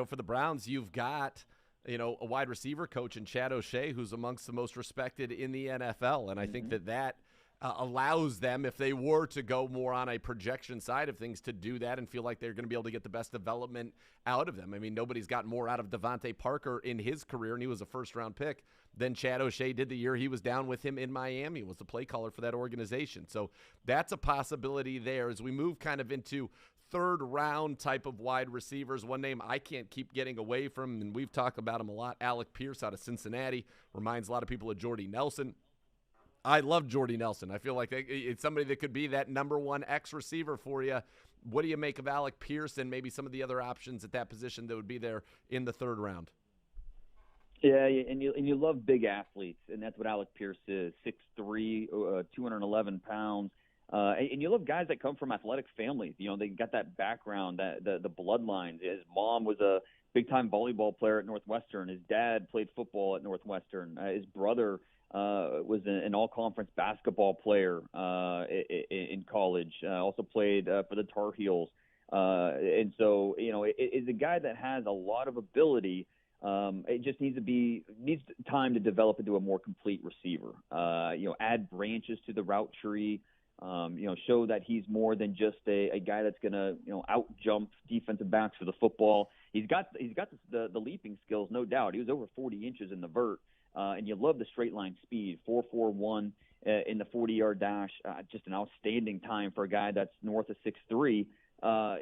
Speaker 1: For the Browns, you've got a wide receiver coach in Chad O'Shea, who's amongst the most respected in the NFL. And I think that allows them, if they were to go more on a projection side of things, to do that and feel like they're going to be able to get the best development out of them. I mean, nobody's gotten more out of Devontae Parker in his career, and he was a first-round pick, than Chad O'Shea did the year he was down with him in Miami, was the play caller for that organization. So that's a possibility there as we move kind of into third-round type of wide receivers. One name I can't keep getting away from, and we've talked about him a lot, Alec Pierce out of Cincinnati, reminds a lot of people of Jordy Nelson. I love Jordy Nelson. I feel like it's somebody that could be that number one X receiver for you. What do you make of Alec Pierce and maybe some of the other options at that position that would be there in the third round?
Speaker 17: Yeah, and you love big athletes, and that's what Alec Pierce is, 6'3", 211 pounds. And you love guys that come from athletic families. They got that background, the bloodlines. His mom was a big-time volleyball player at Northwestern. His dad played football at Northwestern. His brother was an all-conference basketball player in college. Also played for the Tar Heels. And so, it's a guy that has a lot of ability. It just needs time to develop into a more complete receiver. Add branches to the route tree. Show that he's more than just a guy that's going to out jump defensive backs for the football. He's got the leaping skills, no doubt. He was over 40 inches in the vert. And you love the straight line speed, 4.41 in the 40-yard dash. Just an outstanding time for a guy that's north of 6'3".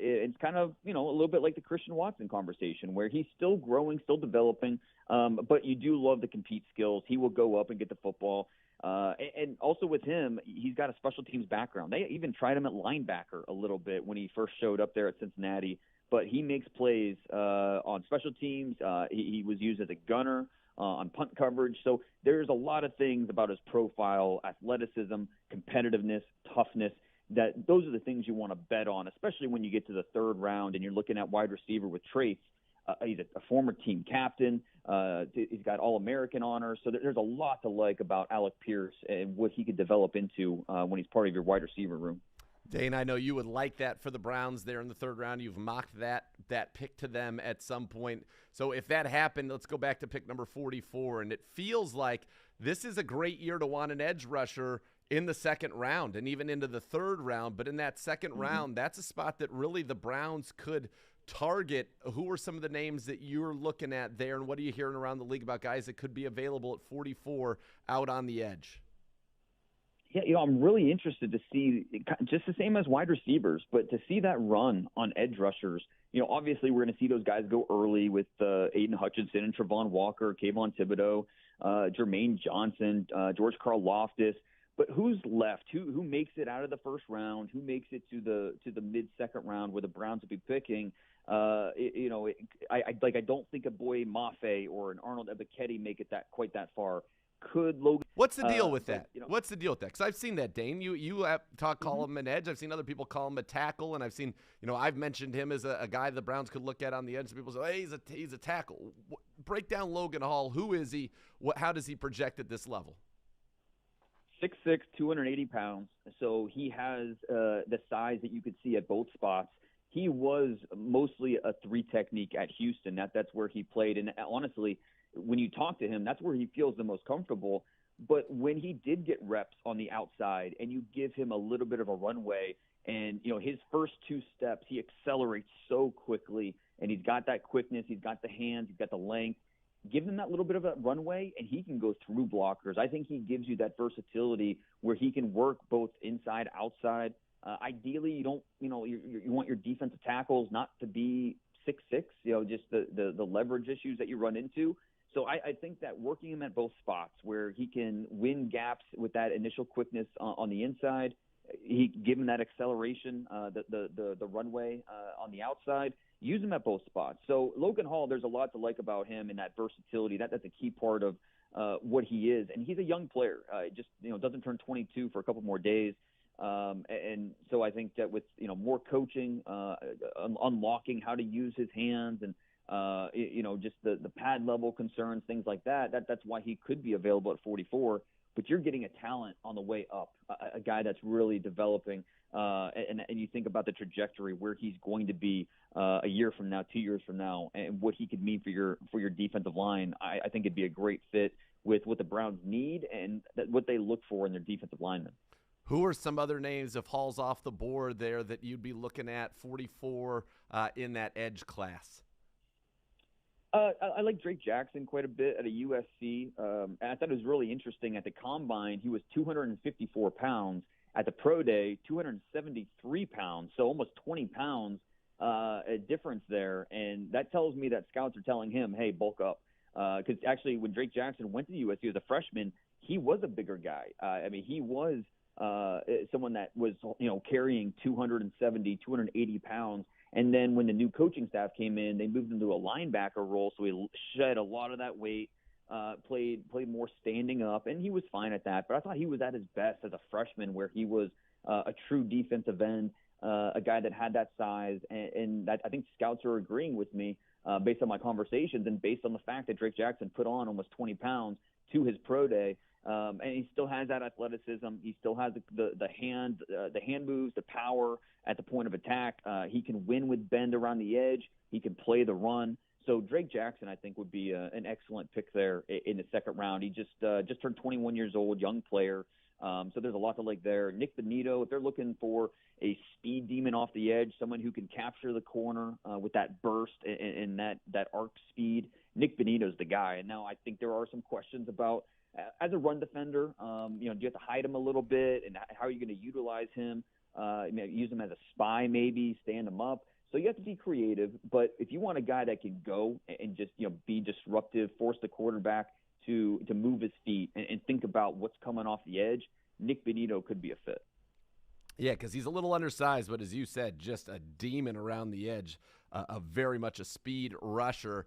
Speaker 17: It's kind of, a little bit like the Christian Watson conversation where he's still growing, still developing, but you do love the compete skills. He will go up and get the football. And also with him, he's got a special teams background. They even tried him at linebacker a little bit when he first showed up there at Cincinnati, but he makes plays on special teams. He was used as a gunner on punt coverage. So there's a lot of things about his profile, athleticism, competitiveness, toughness, that those are the things you want to bet on, especially when you get to the third round and you're looking at wide receiver with traits. He's a former team captain. He's got All-American honors. So there's a lot to like about Alec Pierce and what he could develop into when he's part of your wide receiver room.
Speaker 1: Dane, I know you would like that for the Browns there in the third round. You've mocked that pick to them at some point. So if that happened, let's go back to pick number 44. And it feels like this is a great year to want an edge rusher in the second round and even into the third round. But in that second round, that's a spot that really the Browns could target. Who are some of the names that you're looking at there, and what are you hearing around the league about guys that could be available at 44 out on the edge?
Speaker 17: Yeah, I'm really interested to see, just the same as wide receivers, but to see that run on edge rushers. Obviously we're going to see those guys go early with Aiden Hutchinson and Travon Walker, Kayvon Thibodeau, Jermaine Johnson, George Karlaftis. But who's left? Who makes it out of the first round? Who makes it to the mid-second round where the Browns will be picking? I don't think a Boye Mafe or an Arnold Ebiketie make it quite that far. Could Logan?
Speaker 1: What's the deal with that? What's the deal with that? Because I've seen that, Dane. You call him an edge. I've seen other people call him a tackle, and I've seen I've mentioned him as a guy the Browns could look at on the edge. And people say, hey, he's a tackle. Break down Logan Hall. Who is he? How does he project at this level?
Speaker 17: 6'6", 280 pounds. So he has the size that you could see at both spots. He was mostly a three technique at Houston. That's where he played. And honestly, when you talk to him, that's where he feels the most comfortable. But when he did get reps on the outside and you give him a little bit of a runway and, his first two steps, he accelerates so quickly and he's got that quickness. He's got the hands. He's got the length. Give him that little bit of a runway and he can go through blockers. I think he gives you that versatility where he can work both inside, outside. Ideally, you want your defensive tackles not to be 6'6", just the leverage issues that you run into. So I think that working him at both spots where he can win gaps with that initial quickness on the inside he give him that acceleration, the runway on the outside. Use him at both spots. So Logan Hall, there's a lot to like about him and that versatility. That's a key part of what he is, and he's a young player. Just doesn't turn 22 for a couple more days, and so I think that with more coaching, unlocking how to use his hands, and just the pad level concerns, things like that. That's why he could be available at 44. But you're getting a talent on the way up, a guy that's really developing. And you think about the trajectory where he's going to be a year from now, 2 years from now, and what he could mean for your defensive line. I think it'd be a great fit with what the Browns need and what they look for in their defensive linemen.
Speaker 1: Who are some other names, if Hall's off the board there, that you'd be looking at 44 in that edge class?
Speaker 17: I like Drake Jackson quite a bit at a USC. And I thought it was really interesting at the combine. He was 254 pounds. At the pro day, 273 pounds. So almost 20 pounds a difference there. And that tells me that scouts are telling him, hey, bulk up. Because actually when Drake Jackson went to USC as a freshman, he was a bigger guy. He was someone that was, carrying 270, 280 pounds. And then when the new coaching staff came in, they moved him to a linebacker role, so he shed a lot of that weight, played more standing up, and he was fine at that. But I thought he was at his best as a freshman, where he was a true defensive end, a guy that had that size, and I think scouts are agreeing with me based on my conversations and based on the fact that Drake Jackson put on almost 20 pounds to his pro day. And he still has that athleticism. He still has the hand moves, the power at the point of attack. He can win with bend around the edge. He can play the run. So Drake Jackson, I think, would be an excellent pick there in the second round. He just turned 21 years old, young player. So there's a lot to like there. Nick Benito, if they're looking for a speed demon off the edge, someone who can capture the corner with that burst and that arc speed, Nick Benito's the guy. And now I think there are some questions about, as a run defender, do you have to hide him a little bit, and how are you going to utilize him? Use him as a spy, maybe stand him up. So you have to be creative. But if you want a guy that can go and just be disruptive, force the quarterback to move his feet and think about what's coming off the edge, Nick Benito could be a fit.
Speaker 1: Yeah, because he's a little undersized, but as you said, just a demon around the edge, very much a speed rusher.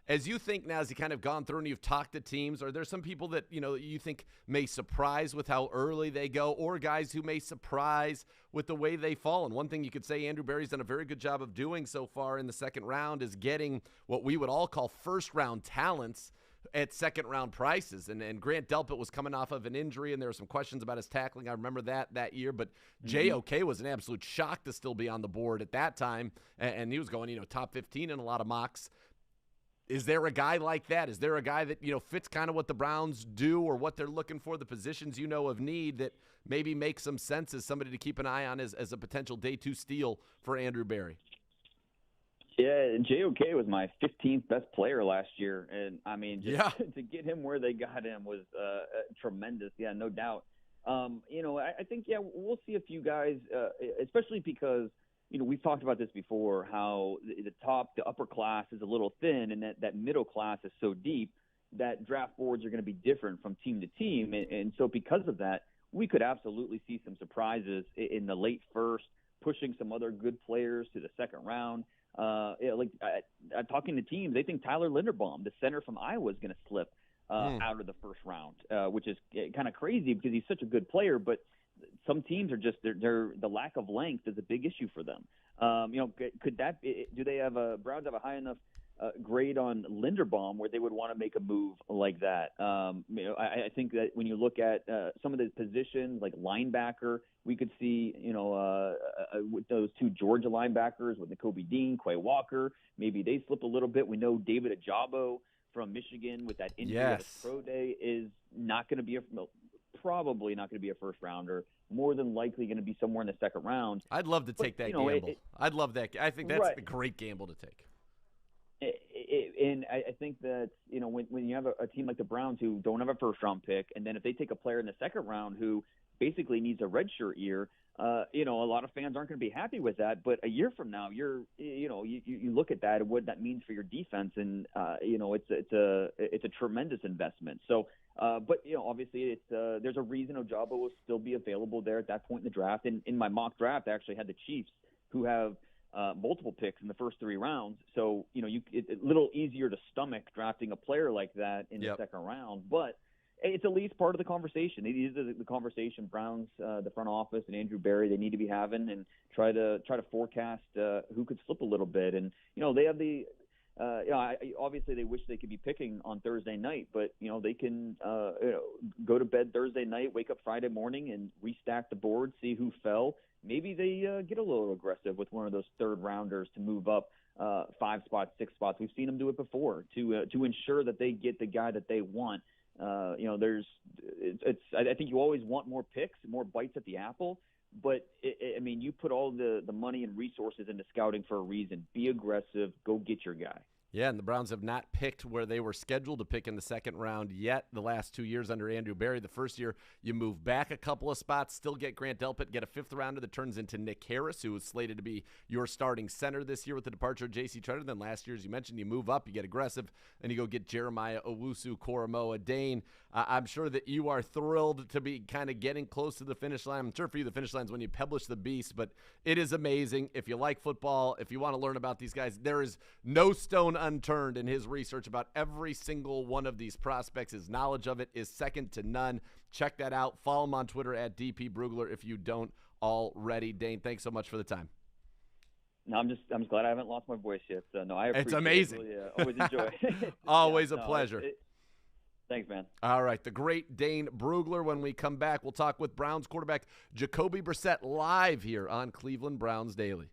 Speaker 1: As you think now, as you kind of gone through and you've talked to teams, are there some people that you think may surprise with how early they go, or guys who may surprise with the way they fall? And one thing you could say Andrew Berry's done a very good job of doing so far in the second round is getting what we would all call first-round talents at second-round prices. And Grant Delpit was coming off of an injury, and there were some questions about his tackling. I remember that year. But JOK was an absolute shock to still be on the board at that time, and he was going, top 15 in a lot of mocks. Is there a guy like that? Is there a guy that, fits kind of what the Browns do or what they're looking for, the positions of need, that maybe makes some sense as somebody to keep an eye on as a potential day 2 steal for Andrew Berry?
Speaker 17: Yeah, JOK was my 15th best player last year, and to get him where they got him was tremendous. Yeah, no doubt. I think we'll see a few guys, especially because we've talked about this before, how the upper class is a little thin, and that middle class is so deep that draft boards are going to be different from team to team, and so because of that, we could absolutely see some surprises in the late first, pushing some other good players to the second round. Talking to teams, they think Tyler Linderbaum, the center from Iowa, is going to slip out of the first round, which is kind of crazy because he's such a good player. But some teams are just the lack of length is a big issue for them. Could that do they have Browns have a high enough grade on Linderbaum where they would want to make a move like that? I think that when you look at some of the positions like linebacker, we could see, with those two Georgia linebackers with Jacoby Dean, Quay Walker, maybe they slip a little bit. We know David Ajabo from Michigan with that injury at his pro day is not going to be probably not going to be a first rounder. More than likely going to be somewhere in the second round.
Speaker 1: I'd love to take that gamble. I'd love that. I think that's a great gamble to take.
Speaker 17: And I think that, when you have a team like the Browns who don't have a first-round pick, and then if they take a player in the second round who basically needs a redshirt year. A lot of fans aren't going to be happy with that. But a year from now, you look at that and what that means for your defense, and it's a tremendous investment. So, but obviously, there's a reason Ojabo will still be available there at that point in the draft. And in my mock draft, I actually had the Chiefs, who have multiple picks in the first 3 rounds. So it's a little easier to stomach drafting a player like that in the second round, but it's at least part of the conversation. It is the conversation Browns, the front office, and Andrew Berry, they need to be having, and try to forecast who could slip a little bit. And they have the obviously they wish they could be picking on Thursday night, but they can go to bed Thursday night, wake up Friday morning, and restack the board, see who fell. Maybe they get a little aggressive with one of those third rounders to move up 5 spots, 6 spots. We've seen them do it before to ensure that they get the guy that they want. I think you always want more picks, more bites at the apple, but you put all the money and resources into scouting for a reason. Be aggressive, go get your guy.
Speaker 1: Yeah, and the Browns have not picked where they were scheduled to pick in the second round yet the last 2 years under Andrew Berry. The first year, you move back a couple of spots, still get Grant Delpit, get a 5th rounder that turns into Nick Harris, who is slated to be your starting center this year with the departure of J.C. Tretter. Then last year, as you mentioned, you move up, you get aggressive, and you go get Jeremiah Owusu-Koramoah. Dane, I'm sure that you are thrilled to be kind of getting close to the finish line. I'm sure for you the finish line is when you publish the beast, but it is amazing. If you like football, if you want to learn about these guys, there is no stone unturned in his research about every single one of these prospects. His knowledge of it is second to none. Check that out. Follow him on Twitter at DP Brugler if you don't already. Dane, thanks so much for the time.
Speaker 17: No, I'm just glad I haven't lost my voice yet. So, no, I appreciate
Speaker 1: it's amazing.
Speaker 17: it. Really, always enjoy it.
Speaker 1: Always a pleasure.
Speaker 17: Thanks, man.
Speaker 1: All right, the great Dane Brugler. When we come back, we'll talk with Browns quarterback Jacoby Brissett live here on Cleveland Browns Daily.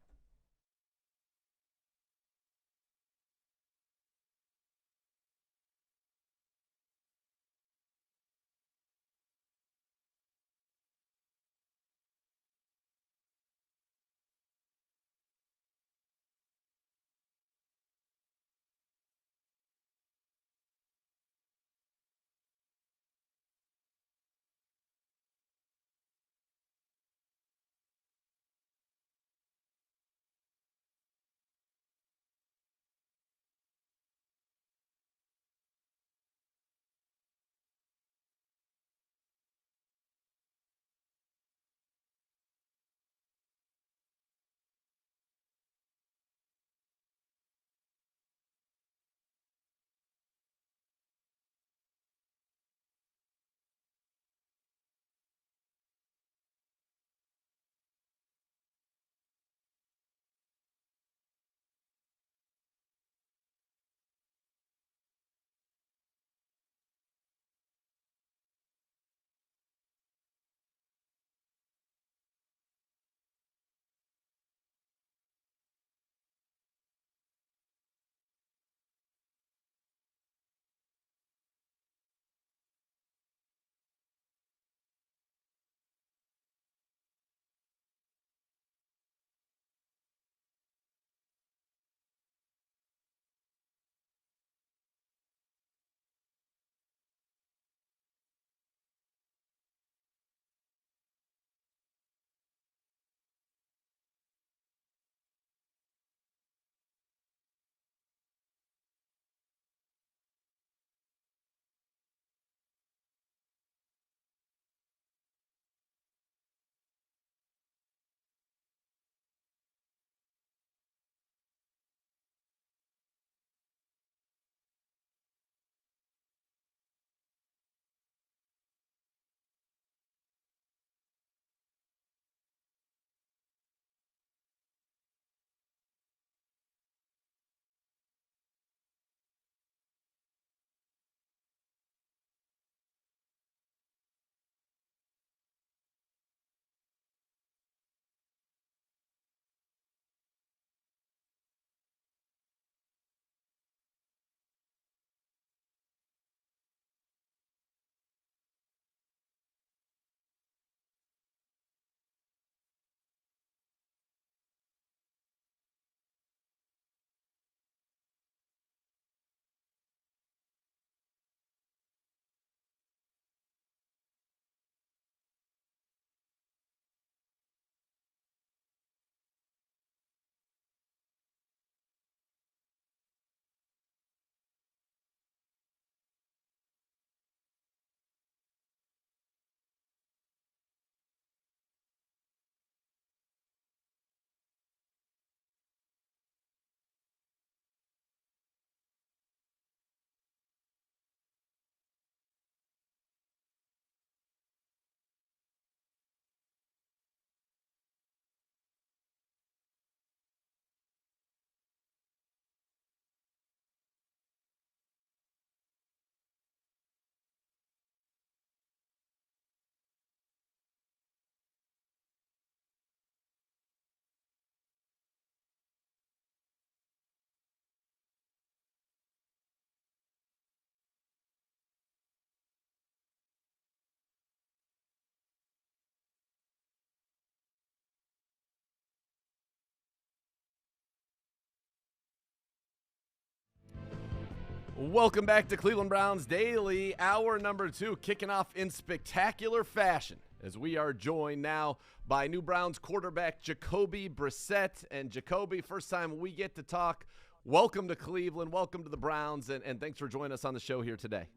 Speaker 1: Welcome back to Cleveland Browns Daily, hour number 2, kicking off in spectacular fashion as we are joined now by new Browns quarterback Jacoby Brissett. And Jacoby, first time we get to talk, welcome to Cleveland, welcome to the Browns, and thanks for joining us on the show here today.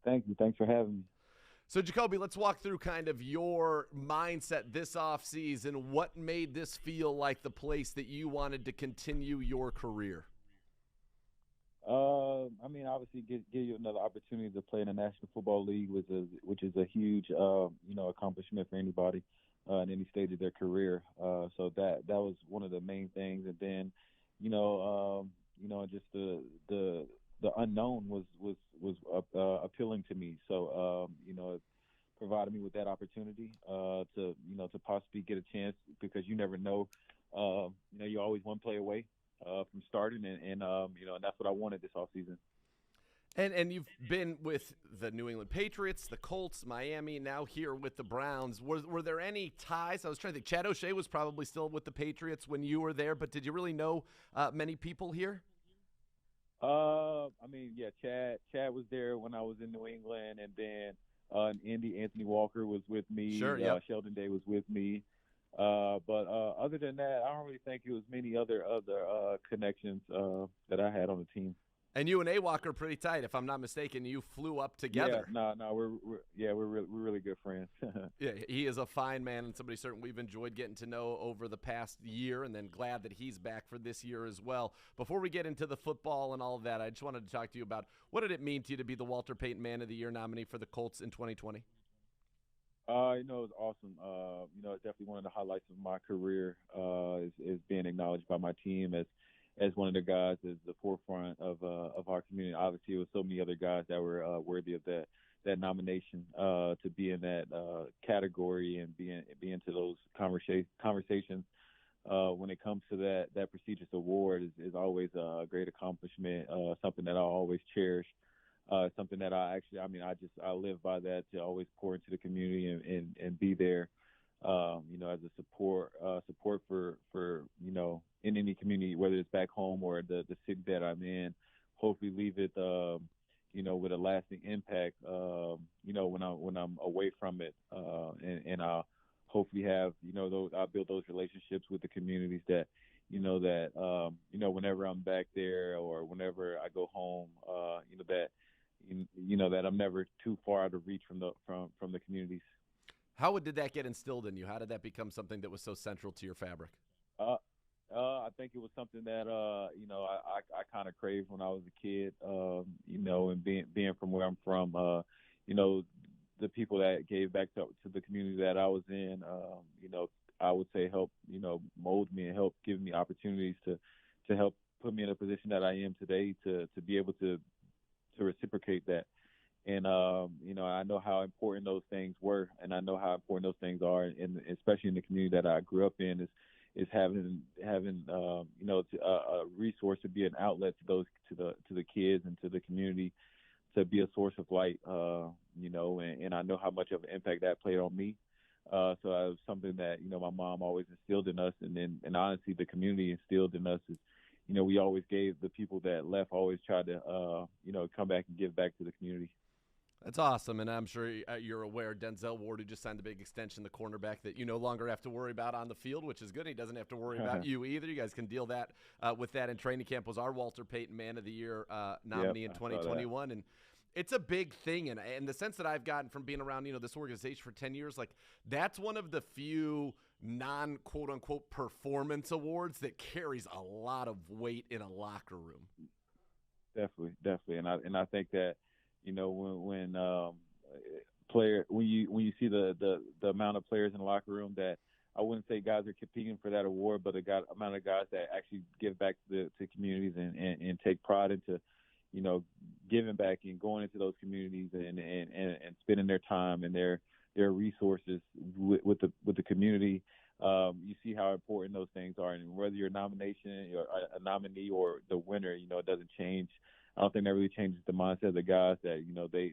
Speaker 18: Thank you. Thanks for having me.
Speaker 1: So, Jacoby, let's walk through kind of your mindset this offseason. What made this feel like the place that you wanted to continue your career?
Speaker 18: I mean, obviously, give you another opportunity to play in the National Football League, which is a huge, accomplishment for anybody in any stage of their career. So that was one of the main things. And then, just the unknown was appealing to me. So, it provided me with that opportunity to possibly get a chance, because you never know. You're always one play away from starting, and that's what I wanted this offseason.
Speaker 1: And you've been with the New England Patriots, the Colts, Miami, now here with the Browns. Were there any ties? I was trying to think. Chad O'Shea was probably still with the Patriots when you were there, but did you really know many people here?
Speaker 18: Chad was there when I was in New England, and then in Indy, Anthony Walker was with me.
Speaker 1: Sure, yeah.
Speaker 18: Sheldon Day was with me. But other than that, I don't really think it was many other connections that I had on the team.
Speaker 1: And you and AWalk are pretty tight, if I'm not mistaken. You flew up together.
Speaker 18: Yeah, no, we're really good friends.
Speaker 1: Yeah, he is a fine man and somebody certainly we've enjoyed getting to know over the past year, and then glad that he's back for this year as well. Before we get into the football and all of that, I just wanted to talk to you about what did it mean to you to be the Walter Payton Man of the Year nominee for the Colts in 2020?
Speaker 18: It was awesome. It's definitely one of the highlights of my career is being acknowledged by my team as one of the guys at the forefront of our community. Obviously, it was so many other guys that were worthy of that nomination to be in that category and be into those conversations. When it comes to that prestigious award is always a great accomplishment, something that I always cherish. Something that I live by that, to always pour into the community and be there, as a support for in any community, whether it's back home or the city that I'm in. Hopefully leave it, with a lasting impact, when I'm away from it, and I'll hopefully have, I'll build those relationships with the communities that, whenever I'm back there or whenever I go home, that I'm never too far out of reach from the communities.
Speaker 1: How did that get instilled in you? How did that become something that was so central to your fabric?
Speaker 18: I think it was something that I kind of craved when I was a kid. And being from where I'm from, the people that gave back to the community that I was in, I would say help mold me and help give me opportunities to help put me in a position that I am today to be able to reciprocate that. And I know how important those things were, and I know how important those things are, and especially in the community that I grew up in, is having a resource to be an outlet to the kids and to the community, to be a source of light, and I know how much of an impact that played on me. So it was something that my mom always instilled in us, and honestly the community instilled in us is, we always gave. The people that left always tried to, come back and give back to the community.
Speaker 1: That's awesome, and I'm sure you're aware Denzel Ward, who just signed a big extension, the cornerback that you no longer have to worry about on the field, which is good. He doesn't have to worry about you either. You guys can deal that with that in training camp. Was our Walter Payton Man of the Year nominee in 2021, and it's a big thing. And in the sense that I've gotten from being around this organization for 10 years, like that's one of the few non-quote-unquote performance awards that carries a lot of weight in a locker room. Definitely, and I think that when you see the amount of players in the locker room, that I wouldn't say guys are competing for that award, but the amount of guys that actually give back to communities and take pride into giving back and going into those communities and spending their time and their resources with the community. You see how important those things are, and whether you're a nominee or the winner, it doesn't change. I don't think that really changes the mindset of the guys that,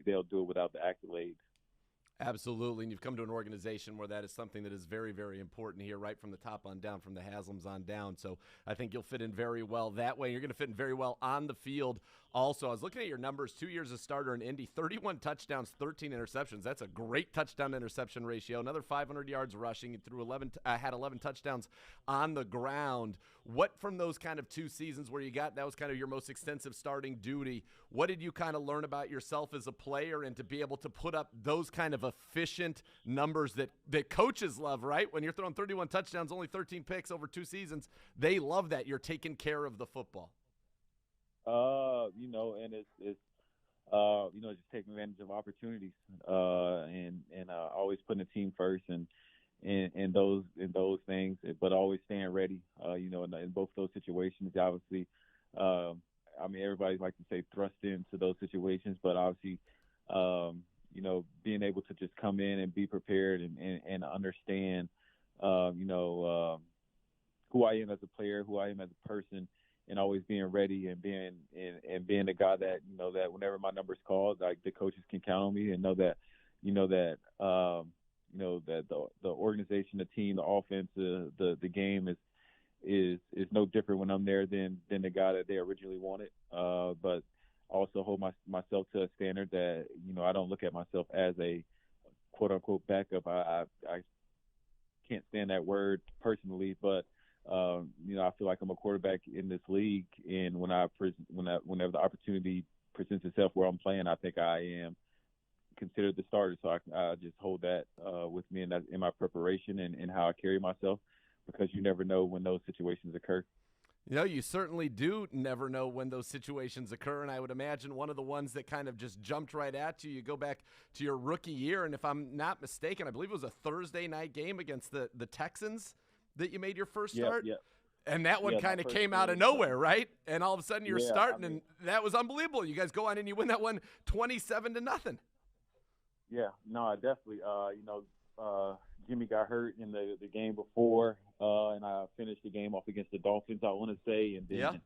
Speaker 1: they'll do it without the accolades. Absolutely, and you've come to an organization where that is something that is very, very important here, right from the top on down, from the Haslams on down. So I think you'll fit in very well that way. You're going to fit in very well on the field Also, I was looking at your numbers, 2 years as starter in Indy, 31 touchdowns, 13 interceptions. That's a great touchdown-interception ratio. Another 500 yards rushing. You threw had 11 touchdowns on the ground. What from those kind of 2 seasons where that was kind of your most extensive starting duty, what did you kind of learn about yourself as a player and to be able to put up those kind of efficient numbers that coaches love, right? When you're throwing 31 touchdowns, only 13 picks over 2 seasons, they love that. You're taking care of the football.
Speaker 18: And it's just taking advantage of opportunities, and always putting the team first and those things, but always staying ready. In both those situations, obviously, everybody likes to say thrust into those situations, but obviously, being able to just come in and be prepared and understand, who I am as a player, who I am as a person. And always being ready and being the guy that that whenever my number's called, like the coaches can count on me and know that the organization, the team, the offense, the game is no different when I'm there than the guy that they originally wanted. But also hold myself to a standard that I don't look at myself as a quote unquote backup. I can't stand that word personally, but I feel like I'm a quarterback in this league, and whenever the opportunity presents itself where I'm playing, I think I am considered the starter. So I just hold that with me in my preparation and how I carry myself, because you never know when those situations occur.
Speaker 1: You certainly do never know when those situations occur, and I would imagine one of the ones that kind of just jumped right at you go back to your rookie year, and if I'm not mistaken, I believe it was a Thursday night game against the Texans that you made your first start.
Speaker 18: Yeah.
Speaker 1: And that one kind of came out of nowhere, right? And all of a sudden you're starting, and that was unbelievable. You guys go on and you win that one 27-0.
Speaker 18: Yeah, no, I definitely. Jimmy got hurt in the game before, and I finished the game off against the Dolphins, I want to say, and then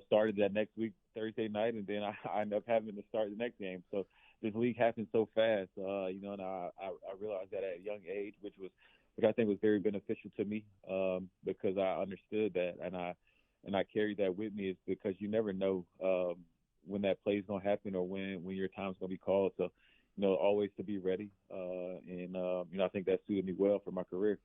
Speaker 18: started that next week, Thursday night, and then I ended up having to start the next game. So this league happened so fast, and I realized that at a young age, which I think was very beneficial to me, because I understood that, and I carried that with me, is because you never know when that play is going to happen or when your time's going to be called. So, always to be ready, and I think that suited me well for my career.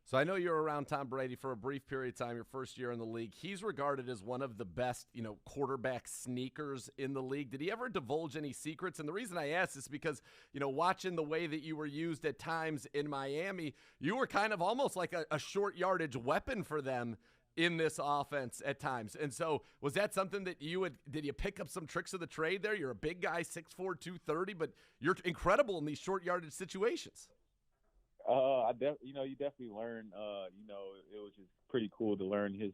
Speaker 1: So I know you were around Tom Brady for a brief period of time, your first year in the league. He's regarded as one of the best, quarterback sneakers in the league. Did he ever divulge any secrets? And the reason I ask is because, watching the way that you were used at times in Miami, you were kind of almost like a short yardage weapon for them in this offense at times. And so was that something that did you pick up some tricks of the trade there? You're a big guy, 6'4", 230, but you're incredible in these short yardage situations.
Speaker 18: You definitely learn. It was just pretty cool to learn his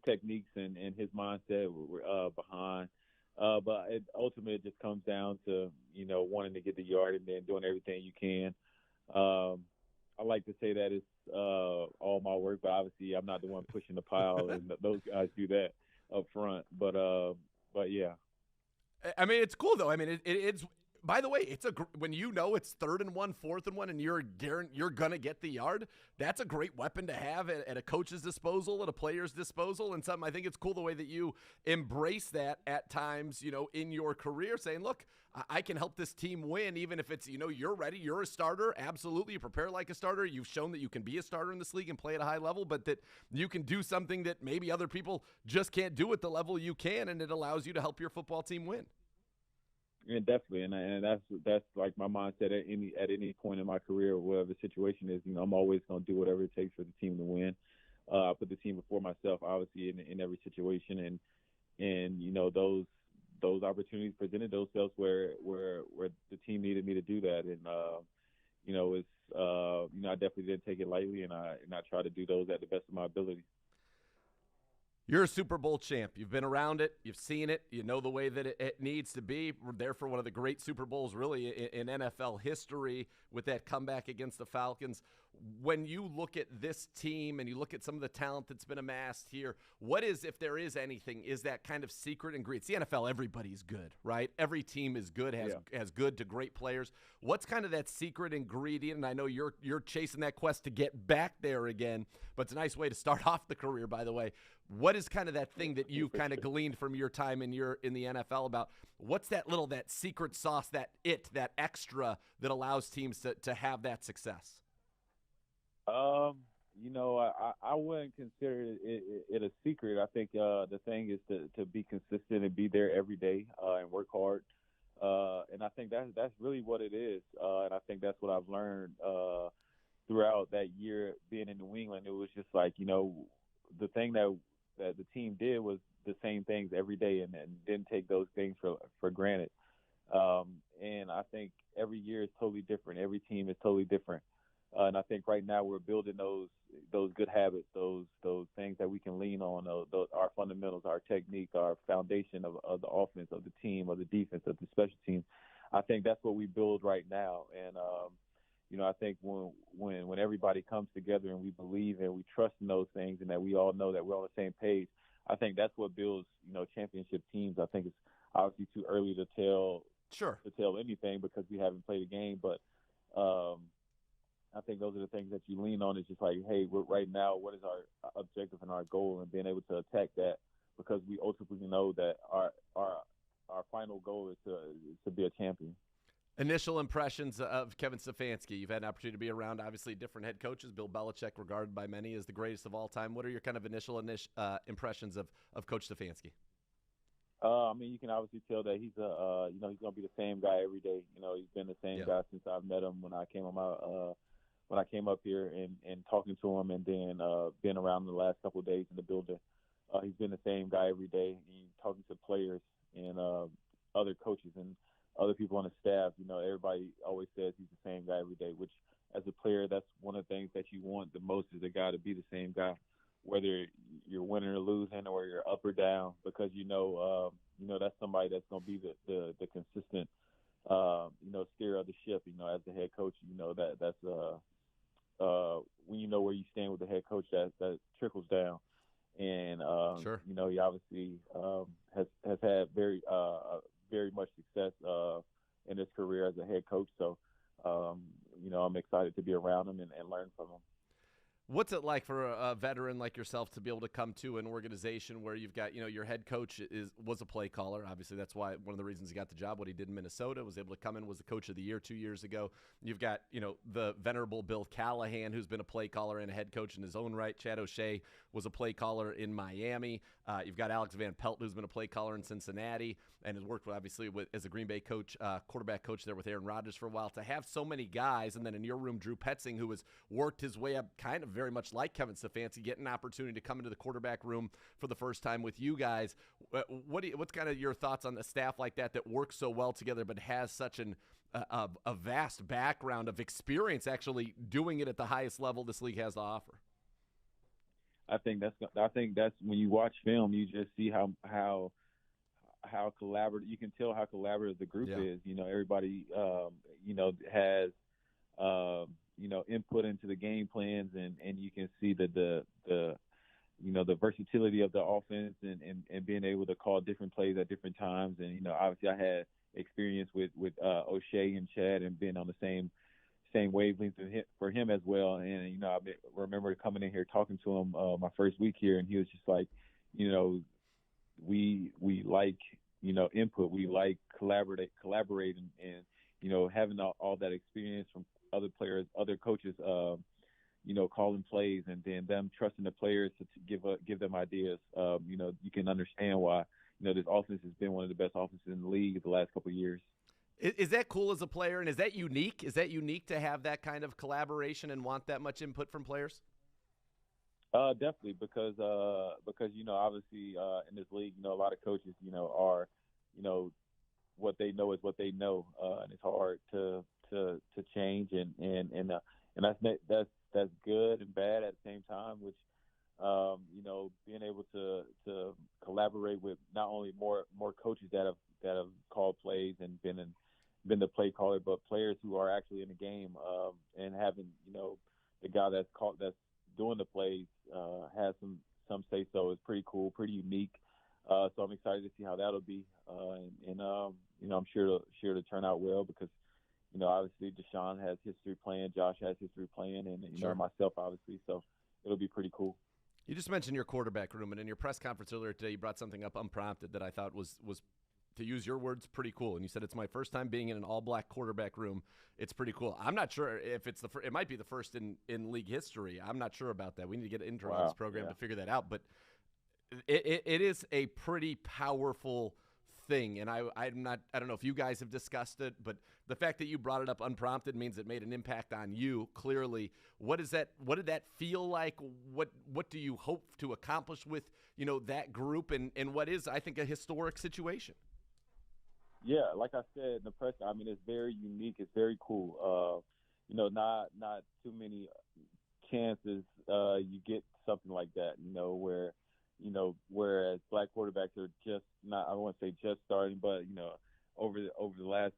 Speaker 18: techniques and his mindset behind. But ultimately, it just comes down to wanting to get the yard and then doing everything you can. I like to say that it's all my work, but obviously I'm not the one pushing the pile, and those guys do that up front. But yeah.
Speaker 1: I mean, it's cool though. I mean, it's. By the way, when it's 3rd and 1, 4th and 1, and you're gonna get the yard. That's a great weapon to have at a coach's disposal, at a player's disposal, and something. I think it's cool the way that you embrace that at times, in your career, saying, "Look, I can help this team win, even if it's you're ready, you're a starter, absolutely, you prepare like a starter. You've shown that you can be a starter in this league and play at a high level, but that you can do something that maybe other people just can't do at the level you can, and it allows you to help your football team win."
Speaker 18: Yeah, definitely, and that's like my mindset at any point in my career, or whatever the situation is. I'm always going to do whatever it takes for the team to win. I put the team before myself, obviously, in every situation, and those opportunities presented themselves where the team needed me to do that, and I definitely didn't take it lightly, and I try to do those at the best of my ability.
Speaker 1: You're a Super Bowl champ. You've been around it. You've seen it. You know the way that it needs to be. We're there for one of the great Super Bowls, really, in NFL history with that comeback against the Falcons. when you look at this team and you look at some of the talent that's been amassed here, what is, if there is anything, is that kind of secret ingredient? It's the NFL, everybody's good, right? Every team is good, has good to great players. What's kind of that secret ingredient? And I know you're chasing that quest to get back there again, but it's a nice way to start off the career, by the way. What is kind of that thing that you've kind of gleaned from your time in the NFL about what's that secret sauce, that extra that allows teams to have that success?
Speaker 18: I wouldn't consider it a secret. I think the thing is to be consistent and be there every day and work hard. And I think that's really what it is. And I think that's what I've learned throughout that year being in New England. It was just like, the thing that the team did was the same things every day and didn't take those things for granted. And I think every year is totally different. Every team is totally different. And I think right now we're building those good habits, those things that we can lean on, our fundamentals, our technique, our foundation of the offense, of the team, of the defense, of the special teams. I think that's what we build right now. And, I think when everybody comes together and we believe and we trust in those things and that we all know that we're on the same page, I think that's what builds, championship teams. I think it's obviously too early to tell anything because we haven't played a game, but I think those are the things that you lean on. It's just like, hey, right now, what is our objective and our goal, and being able to attack that because we ultimately know that our final goal is to be a champion.
Speaker 1: Initial impressions of Kevin Stefanski. You've had an opportunity to be around, obviously, different head coaches. Bill Belichick, regarded by many as the greatest of all time. What are your kind of initial impressions of Coach Stefanski?
Speaker 18: You can obviously tell that he's he's going to be the same guy every day. He's been the same guy since I've met him when I came up here and talking to him, and then being around the last couple of days in the building. He's been the same guy every day. He's talking to players and other coaches and other people on the staff. Everybody always says he's the same guy every day, which as a player, that's one of the things that you want the most, is a guy to be the same guy, whether you're winning or losing or you're up or down, because that's somebody that's going to be the consistent steer of the ship. As the head coach, that's when you know where you stand with the head coach, that trickles down. And
Speaker 1: sure.
Speaker 18: He obviously has had very much success in his career as a head coach. So I'm excited to be around him and learn from him.
Speaker 1: What's it like for a veteran like yourself to be able to come to an organization where you've got, your head coach was a play caller? Obviously, that's why one of the reasons he got the job. What he did in Minnesota, was able to come in, was the coach of the year 2 years ago. You've got, the venerable Bill Callahan, who's been a play caller and a head coach in his own right. Chad O'Shea was a play caller in Miami. You've got Alex Van Pelt, who's been a play caller in Cincinnati and has worked obviously as a Green Bay coach, quarterback coach there with Aaron Rodgers for a while. To have so many guys, and then in your room, Drew Petzing, who has worked his way up kind of very much like Kevin Stefanski, get an opportunity to come into the quarterback room for the first time with you guys. What's kind of your thoughts on a staff like that works so well together but has such a vast background of experience actually doing it at the highest level this league has to offer?
Speaker 18: I think that's when you watch film, you just see how collaborative, you can tell how collaborative the group is. Everybody has input into the game plans, and you can see that the versatility of the offense and being able to call different plays at different times. And obviously I had experience with O'Shea and Chad and being on the same wavelength for him as well. And I remember coming in here talking to him my first week here, and he was just like, we like input, we like collaborating, and having all that experience from other players, other coaches, calling plays, and then them trusting the players to give them ideas. You can understand why this offense has been one of the best offenses in the league the last couple of years.
Speaker 1: Is that cool as a player, and is that unique? Is that unique to have that kind of collaboration and want that much input from players?
Speaker 18: Definitely, because obviously in this league, a lot of coaches, are, what they know is what they know, and it's hard to change, and that's good and bad at the same time. Which being able to collaborate with not only more coaches that have called plays and been the play caller, but players who are actually in the game and having the guy that's doing the plays has some say so. It's pretty cool, pretty unique. So I'm excited to see how that'll be, and I'm sure to turn out well because obviously Deshaun has history playing, Josh has history playing, and
Speaker 1: Sure.
Speaker 18: myself obviously. So it'll be pretty cool.
Speaker 1: You just mentioned your quarterback room, and in your press conference earlier today, you brought something up unprompted that I thought was to use your words, pretty cool. And you said, it's my first time being in an all-black quarterback room. It's pretty cool. I'm not sure if it's it might be the first in league history. I'm not sure about that. We need to get an intern on this program to figure that out. But it is a pretty powerful thing. And I don't know if you guys have discussed it, but the fact that you brought it up unprompted means it made an impact on you, clearly. What did that feel like? What do you hope to accomplish with, that group and what is, I think, a historic situation?
Speaker 18: Yeah, like I said in the press, I mean, it's very unique. It's very cool. Not too many chances you get something like that, where, whereas black quarterbacks are just not, I don't want to say just starting, but, over the last,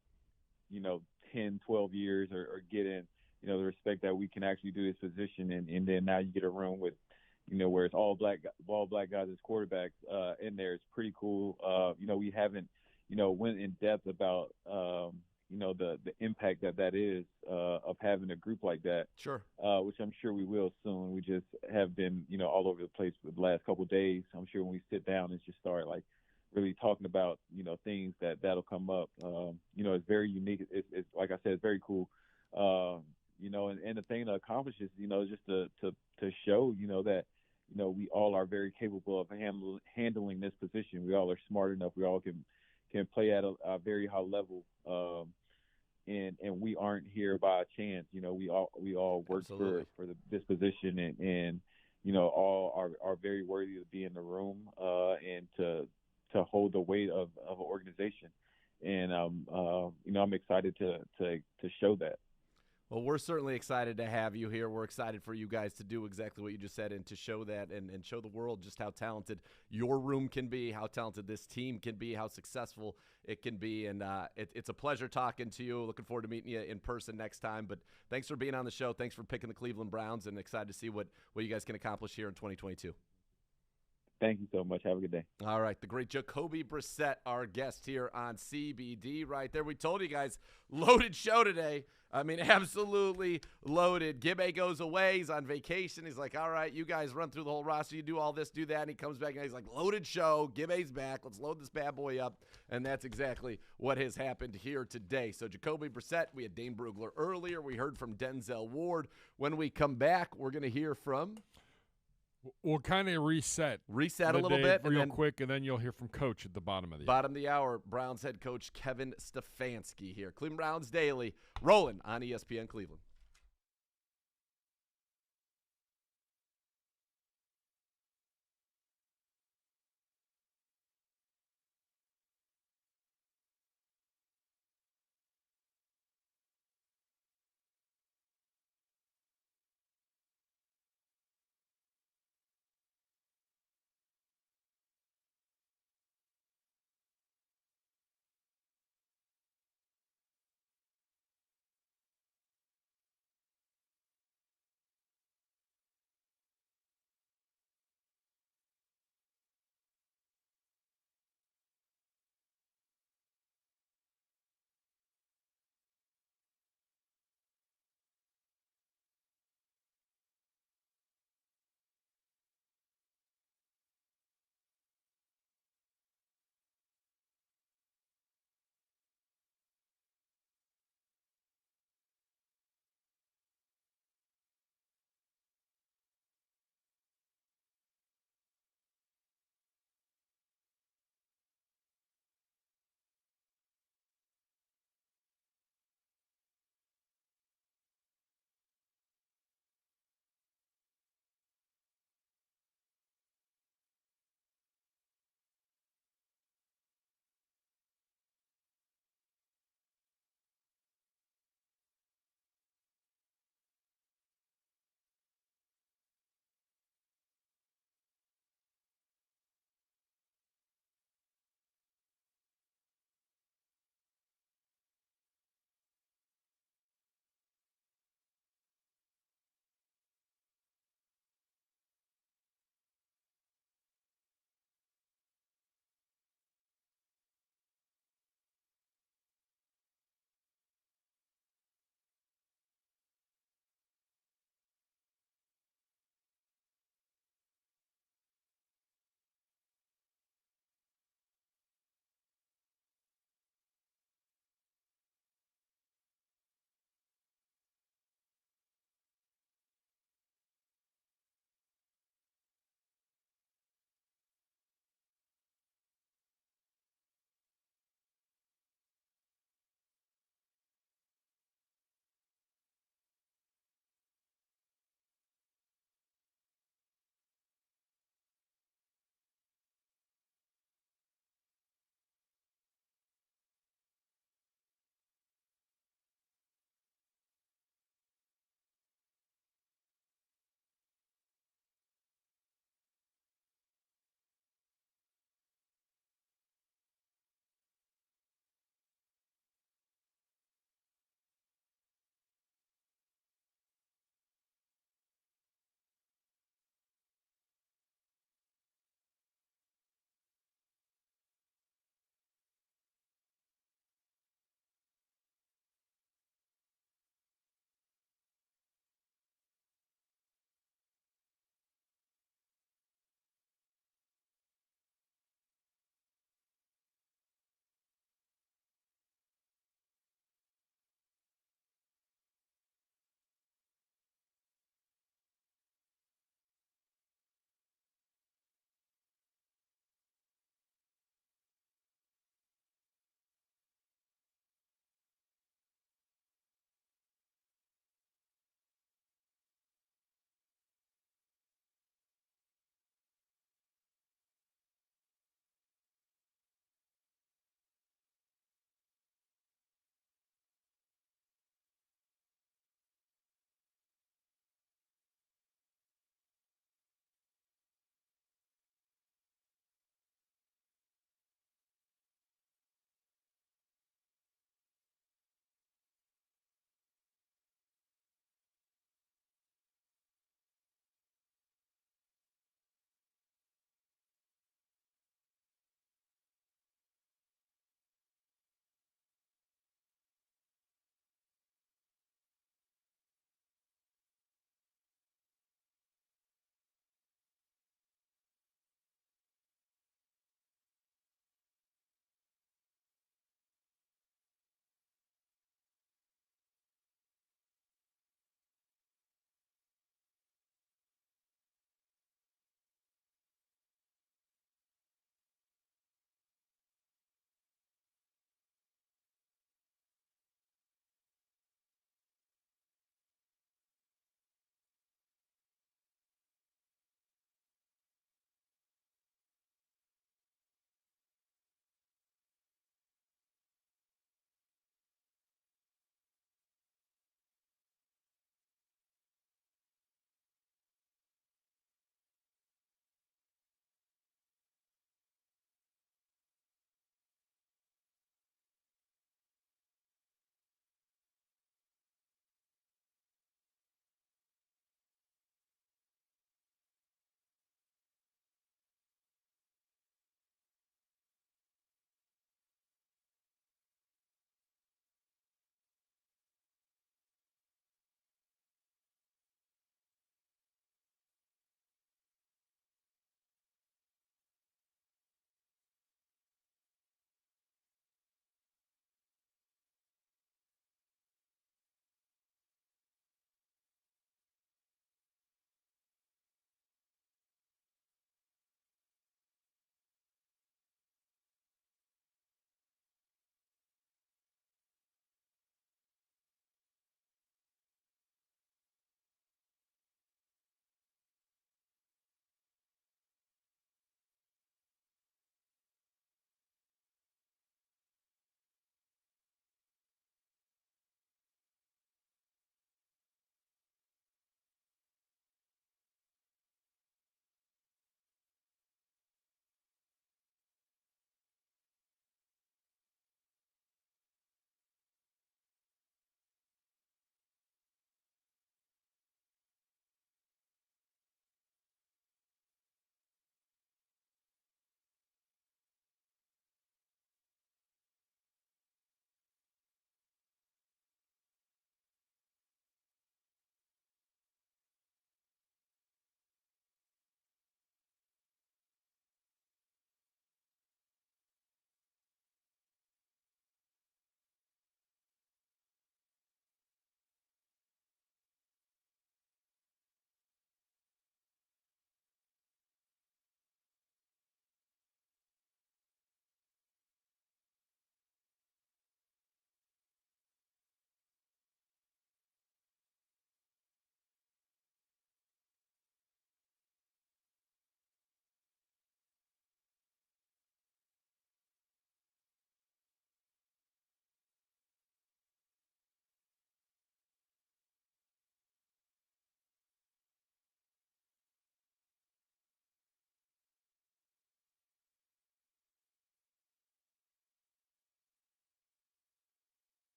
Speaker 18: 10, 12 years or getting, the respect that we can actually do this position. And then now you get a room with, where it's all black guys as quarterbacks in there. It's pretty cool. We haven't, went in depth about, the impact that is of having a group like that.
Speaker 1: Sure.
Speaker 18: Which I'm sure we will soon. We just have been, all over the place for the last couple of days. I'm sure when we sit down and just start really talking about, things that'll come up. It's very unique. It's like I said, it's very cool. And the thing to accomplish is, just to show, that, we all are very capable of handling this position. We all are smart enough. We all can play at a very high level. And we aren't here by chance. We all work for this position and all are very worthy to be in the room and to hold the weight of an organization. And I'm excited to show that.
Speaker 1: Well, we're certainly excited to have you here. We're excited for you guys to do exactly what you just said and to show that and show the world just how talented your room can be, how talented this team can be, how successful it can be. And it's a pleasure talking to you. Looking forward to meeting you in person next time. But thanks for being on the show. Thanks for picking the Cleveland Browns, and excited to see what you guys can accomplish here in 2022.
Speaker 18: Thank you so much. Have a good day.
Speaker 1: All right. The great Jacoby Brissett, our guest here on CBD right there. We told you guys, loaded show today. I mean, absolutely loaded. Gibbe goes away. He's on vacation. He's like, all right, you guys run through the whole roster. You do all this, do that. And he comes back and he's like, loaded show. Gibbe's back. Let's load this bad boy up. And that's exactly what has happened here today. So Jacoby Brissett, we had Dane Brugler earlier. We heard from Denzel Ward. When we come back, we're going to hear from...
Speaker 2: We'll kind of reset
Speaker 1: a little bit
Speaker 2: real quick, and then you'll hear from Coach at the bottom of the
Speaker 1: bottom of the hour. Browns head coach Kevin Stefanski here. Cleveland Browns Daily, rolling on ESPN Cleveland.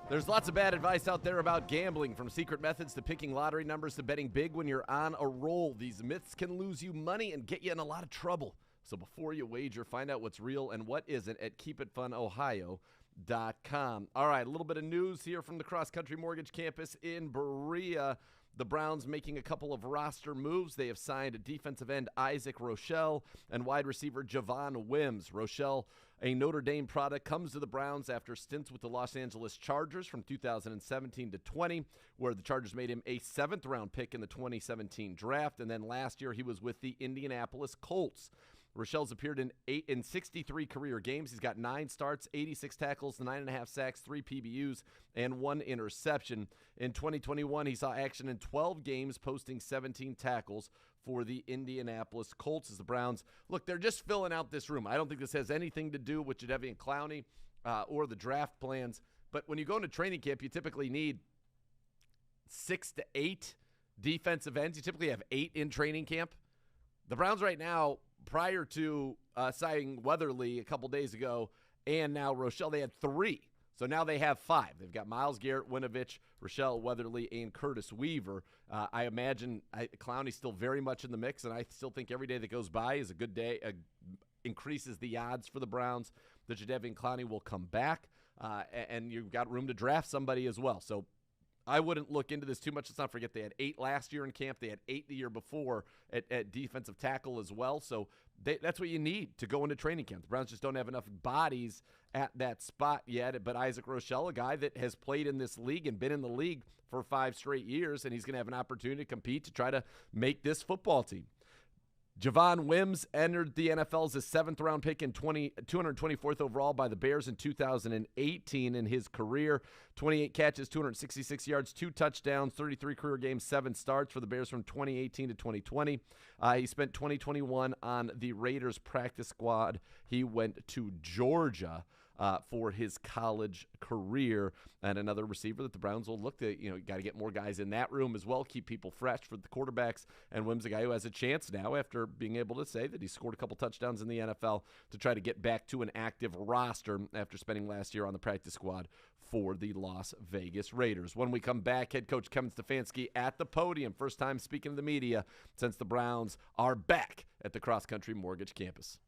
Speaker 1: There's lots of bad advice out there about gambling, from secret methods to picking lottery numbers to betting big when you're on a roll. These myths can lose you money and get you in a lot of trouble. So before you wager, find out what's real and what isn't at keepitfunohio.com. All right, a little bit of news here from the Cross Country Mortgage Campus in Berea. The Browns making a couple of roster moves. They have signed defensive end Isaac Rochelle and wide receiver Javon Wims. Rochelle, a Notre Dame product, comes to the Browns after stints with the Los Angeles Chargers from 2017 to 20, where the Chargers made him a 7th-round pick in the 2017 draft. And then last year he was with the Indianapolis Colts. Rochelle's appeared in 63 career games. He's got 9 starts, 86 tackles, 9.5 sacks, 3 PBUs, and 1 interception. In 2021, he saw action in 12 games, posting 17 tackles for the Indianapolis Colts. As the Browns, look, they're just filling out this room. I don't think this has anything to do with Jadeveon Clowney or the draft plans. But when you go into training camp, you typically need 6 to 8 defensive ends. You typically have 8 in training camp. The Browns right now, prior to signing Weatherly a couple days ago, and now Rochelle, they had 3. So now they have 5. They've got Myles Garrett, Winovich, Rochelle, Weatherly, and Curtis Weaver. I imagine Clowney's still very much in the mix, and I still think every day that goes by is a good day, increases the odds for the Browns that Jadeveon Clowney will come back, and you've got room to draft somebody as well. So I wouldn't look into this too much. Let's not forget they had 8 last year in camp. They had 8 the year before at defensive tackle as well. So that's what you need to go into training camp. The Browns just don't have enough bodies at that spot yet. But Isaac Rochelle, a guy that has played in this league and been in the league for 5 straight years, and he's going to have an opportunity to compete to try to make this football team. Javon Wims entered the NFL as a 7th-round pick in 224th overall by the Bears in 2018 in his career. 28 catches, 266 yards, 2 touchdowns, 33 career games, 7 starts for the Bears from 2018 to 2020. He spent 2021 on the Raiders practice squad. He went to Georgia for his college career, and another receiver that the Browns will look to, got to get more guys in that room as well, keep people fresh for the quarterbacks, and Wims, a guy who has a chance now after being able to say that he scored a couple touchdowns in the NFL to try to get back to an active roster after spending last year on the practice squad for the Las Vegas Raiders. When we come back, head coach Kevin Stefanski at the podium, first time speaking to the media since the Browns are back at the Cross Country Mortgage Campus.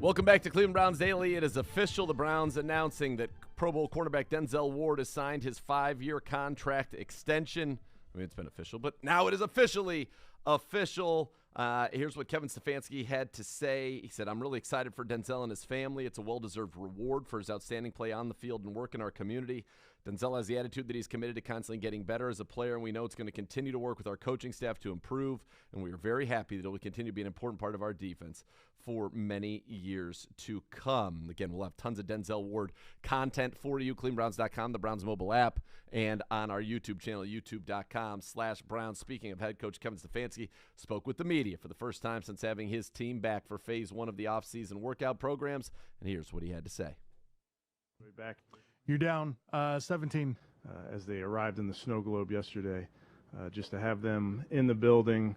Speaker 1: Welcome back to Cleveland Browns Daily. It is official. The Browns announcing that Pro Bowl cornerback Denzel Ward has signed his 5-year contract extension. I mean, it's been official, but now it is officially official. Here's what Kevin Stefanski had to say. He said, "I'm really excited for Denzel and his family. It's a well-deserved reward for his outstanding play on the field and work in our community. Denzel has the attitude that he's committed to constantly getting better as a player, and we know it's going to continue to work with our coaching staff to improve, and we are very happy that it will continue to be an important part of our defense for many years to come." Again, we'll have tons of Denzel Ward content for you, clevelandbrowns.com, the Browns mobile app, and on our YouTube channel, youtube.com/Browns. Speaking of head coach Kevin Stefanski, spoke with the media for the first time since having his team back for phase 1 of the offseason workout programs, and here's what he had to say.
Speaker 3: Back. You're down 17 as they arrived in the snow globe yesterday. Just to have them in the building,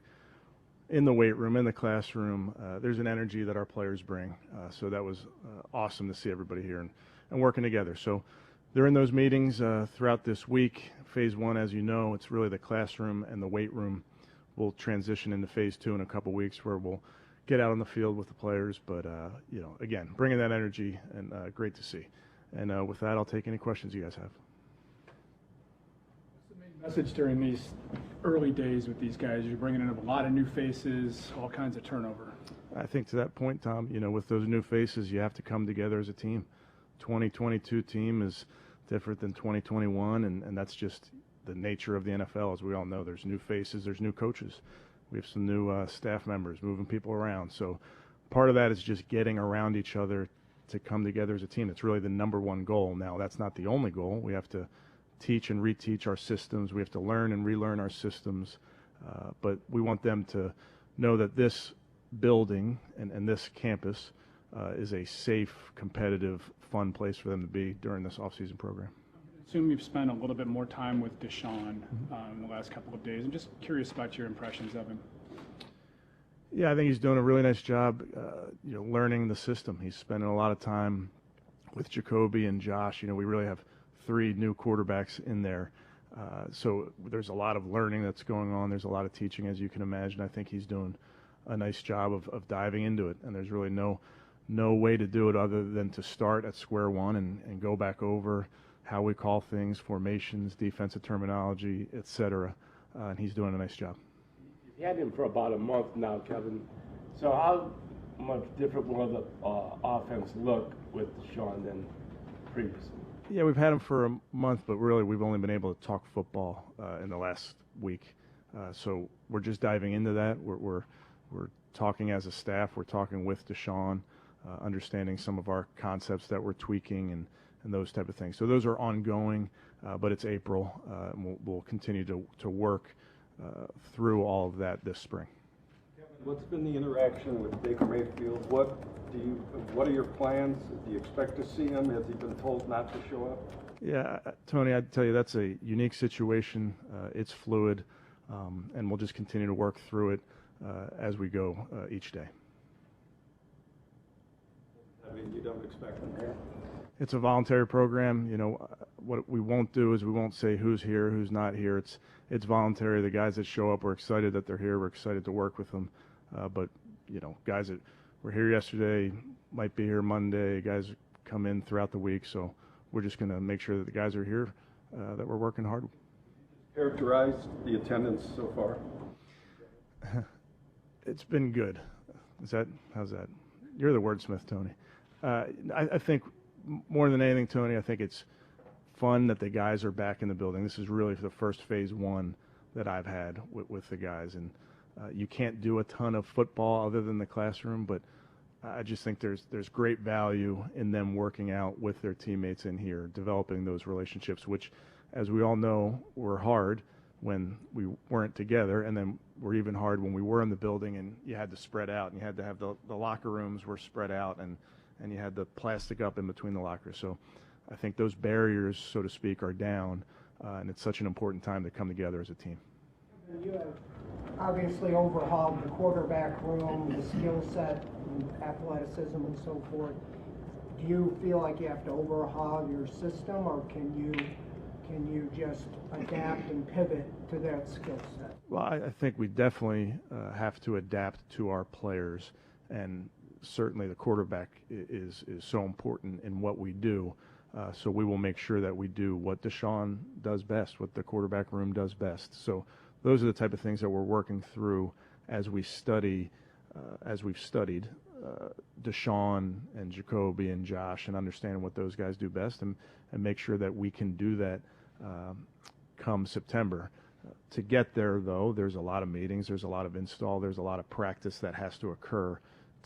Speaker 3: in the weight room, in the classroom, there's an energy that our players bring. So that was awesome to see everybody here and working together. So they're in those meetings throughout this week. Phase 1, as you know, it's really the classroom and the weight room. We'll transition into phase 2 in a couple weeks where we'll get out on the field with the players. But, again, bringing that energy and great to see. And with that, I'll take any questions you guys have.
Speaker 15: What's the main message during these early days with these guys? You're bringing in a lot of new faces, all kinds of turnover.
Speaker 3: I think to that point, Tom, with those new faces, you have to come together as a team. 2022 team is different than 2021, and that's just the nature of the NFL. As we all know, there's new faces, there's new coaches. We have some new staff members moving people around. So part of that is just getting around each other to come together as a team. It's really the number one goal. Now, that's not the only goal. We have to teach and reteach our systems. We have to learn and relearn our systems. But we want them to know that this building and this campus is a safe, competitive, fun place for them to be during this off-season program.
Speaker 15: I assume you've spent a little bit more time with Deshaun in the last couple of days. I'm just curious about your impressions of him.
Speaker 3: Yeah, I think he's doing a really nice job, learning the system. He's spending a lot of time with Jacoby and Josh. We really have 3 new quarterbacks in there. So there's a lot of learning that's going on. There's a lot of teaching, as you can imagine. I think he's doing a nice job of diving into it. And there's really no way to do it other than to start at square one and go back over how we call things, formations, defensive terminology, etc. And he's doing a nice job.
Speaker 10: You had him for about a month now, Kevin. So how much different will the offense look with Deshaun than previously?
Speaker 3: Yeah, we've had him for a month, but really we've only been able to talk football in the last week. So we're just diving into that. We're talking as a staff. We're talking with Deshaun, understanding some of our concepts that we're tweaking and those type of things. So those are ongoing, but it's April, and we'll continue to work through all of that this spring.
Speaker 9: Kevin, what's been the interaction with Baker Mayfield? What are your plans? Do you expect to see him? Has he been told not to show up?
Speaker 3: Yeah, Tony, I'd tell you that's a unique situation. It's fluid, and we'll just continue to work through it as we go each day.
Speaker 9: I mean, you don't expect him here?
Speaker 3: It's a voluntary program. What we won't do is we won't say who's here, who's not here. It's voluntary. The guys that show up, we're excited that they're here. We're excited to work with them. But guys that were here yesterday might be here Monday. Guys come in throughout the week. So we're just going to make sure that the guys are here, that we're working hard.
Speaker 9: Characterize the attendance so far?
Speaker 3: It's been good. How's that? You're the wordsmith, Tony. I think more than anything, Tony, I think it's fun that the guys are back in the building. This is really the first phase 1 that I've had with the guys. And you can't do a ton of football other than the classroom, but I just think there's great value in them working out with their teammates in here, developing those relationships, which, as we all know, were hard when we weren't together, and then were even hard when we were in the building and you had to spread out, and you had to have the locker rooms were spread out, and you had the plastic up in between the lockers. So I think those barriers, so to speak, are down, and it's such an important time to come together as a team.
Speaker 19: You have obviously overhauled the quarterback room, the skill set, and athleticism, and so forth. Do you feel like you have to overhaul your system, or can you just adapt and pivot to that skill set?
Speaker 3: Well, I think we definitely have to adapt to our players, and certainly the quarterback is so important in what we do. So we will make sure that we do what Deshaun does best, what the quarterback room does best. So those are the type of things that we're working through as we study, as we've studied Deshaun and Jacoby and Josh, and understanding what those guys do best, and make sure that we can do that come September. To get there, though, there's a lot of meetings, there's a lot of install, there's a lot of practice that has to occur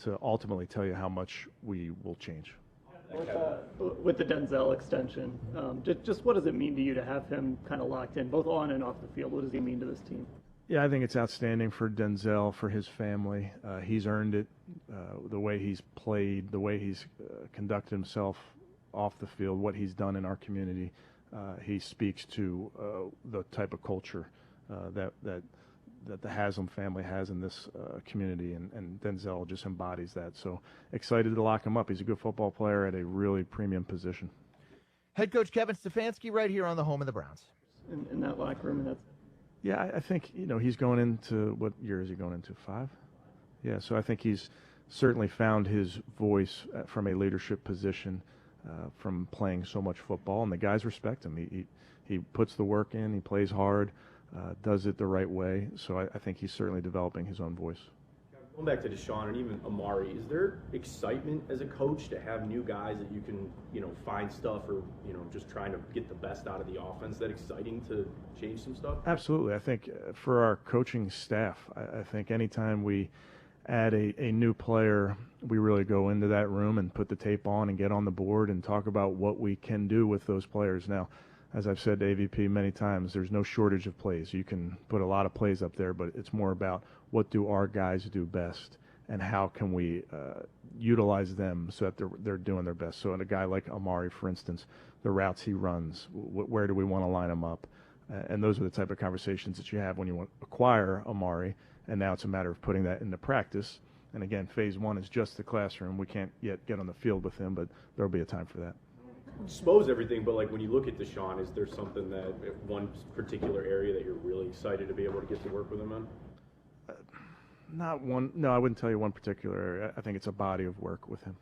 Speaker 3: to ultimately tell you how much we will change.
Speaker 16: With the Denzel extension, just what does it mean to you to have him kind of locked in, both on and off the field? What does he mean to this team?
Speaker 3: Yeah, I think it's outstanding for Denzel, for his family. He's earned it. The way he's played, the way he's conducted himself off the field, what he's done in our community. He speaks to the type of culture that the Haslam family has in this community, and Denzel just embodies that. So excited to lock him up. He's a good football player at a really premium position.
Speaker 20: Head coach Kevin Stefanski right here on the home of the Browns.
Speaker 16: In that locker room, and that's.
Speaker 3: Yeah, I think, he's going into, what year is he going into, 5? Yeah, so I think he's certainly found his voice from a leadership position from playing so much football, and the guys respect him. He puts the work in, he plays hard, does it the right way, so I think he's certainly developing his own voice.
Speaker 8: Going back to Deshaun and even Amari, is there excitement as a coach to have new guys that you can, find stuff, or, just trying to get the best out of the offense? Is that exciting to change some stuff?
Speaker 3: Absolutely. I think for our coaching staff, I think anytime we add a new player, we really go into that room and put the tape on and get on the board and talk about what we can do with those players. Now, as I've said to AVP many times, there's no shortage of plays. You can put a lot of plays up there, but it's more about what do our guys do best and how can we utilize them so that they're doing their best. So in a guy like Amari, for instance, the routes he runs, where do we want to line him up? And those are the type of conversations that you have when you want to acquire Amari, and now it's a matter of putting that into practice. And again, phase 1 is just the classroom. We can't yet get on the field with him, but there'll be a time for that.
Speaker 8: Expose everything, but when you look at Deshaun, is there something that one particular area that you're really excited to be able to get to work with him on?
Speaker 3: Not one. No, I wouldn't tell you one particular area. I think it's a body of work with him.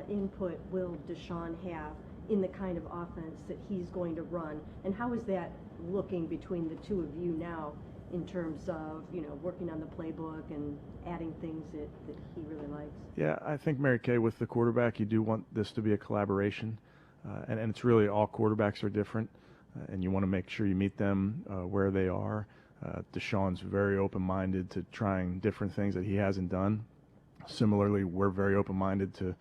Speaker 7: Input will Deshaun have in the kind of offense that he's going to run, and how is that looking between the two of you now in terms of working on the playbook and adding things that he really likes?
Speaker 3: Yeah, I think, Mary Kay, with the quarterback, you do want this to be a collaboration, and it's really all quarterbacks are different, and you want to make sure you meet them where they are. Deshaun's very open-minded to trying different things that he hasn't done. Similarly, we're very open-minded to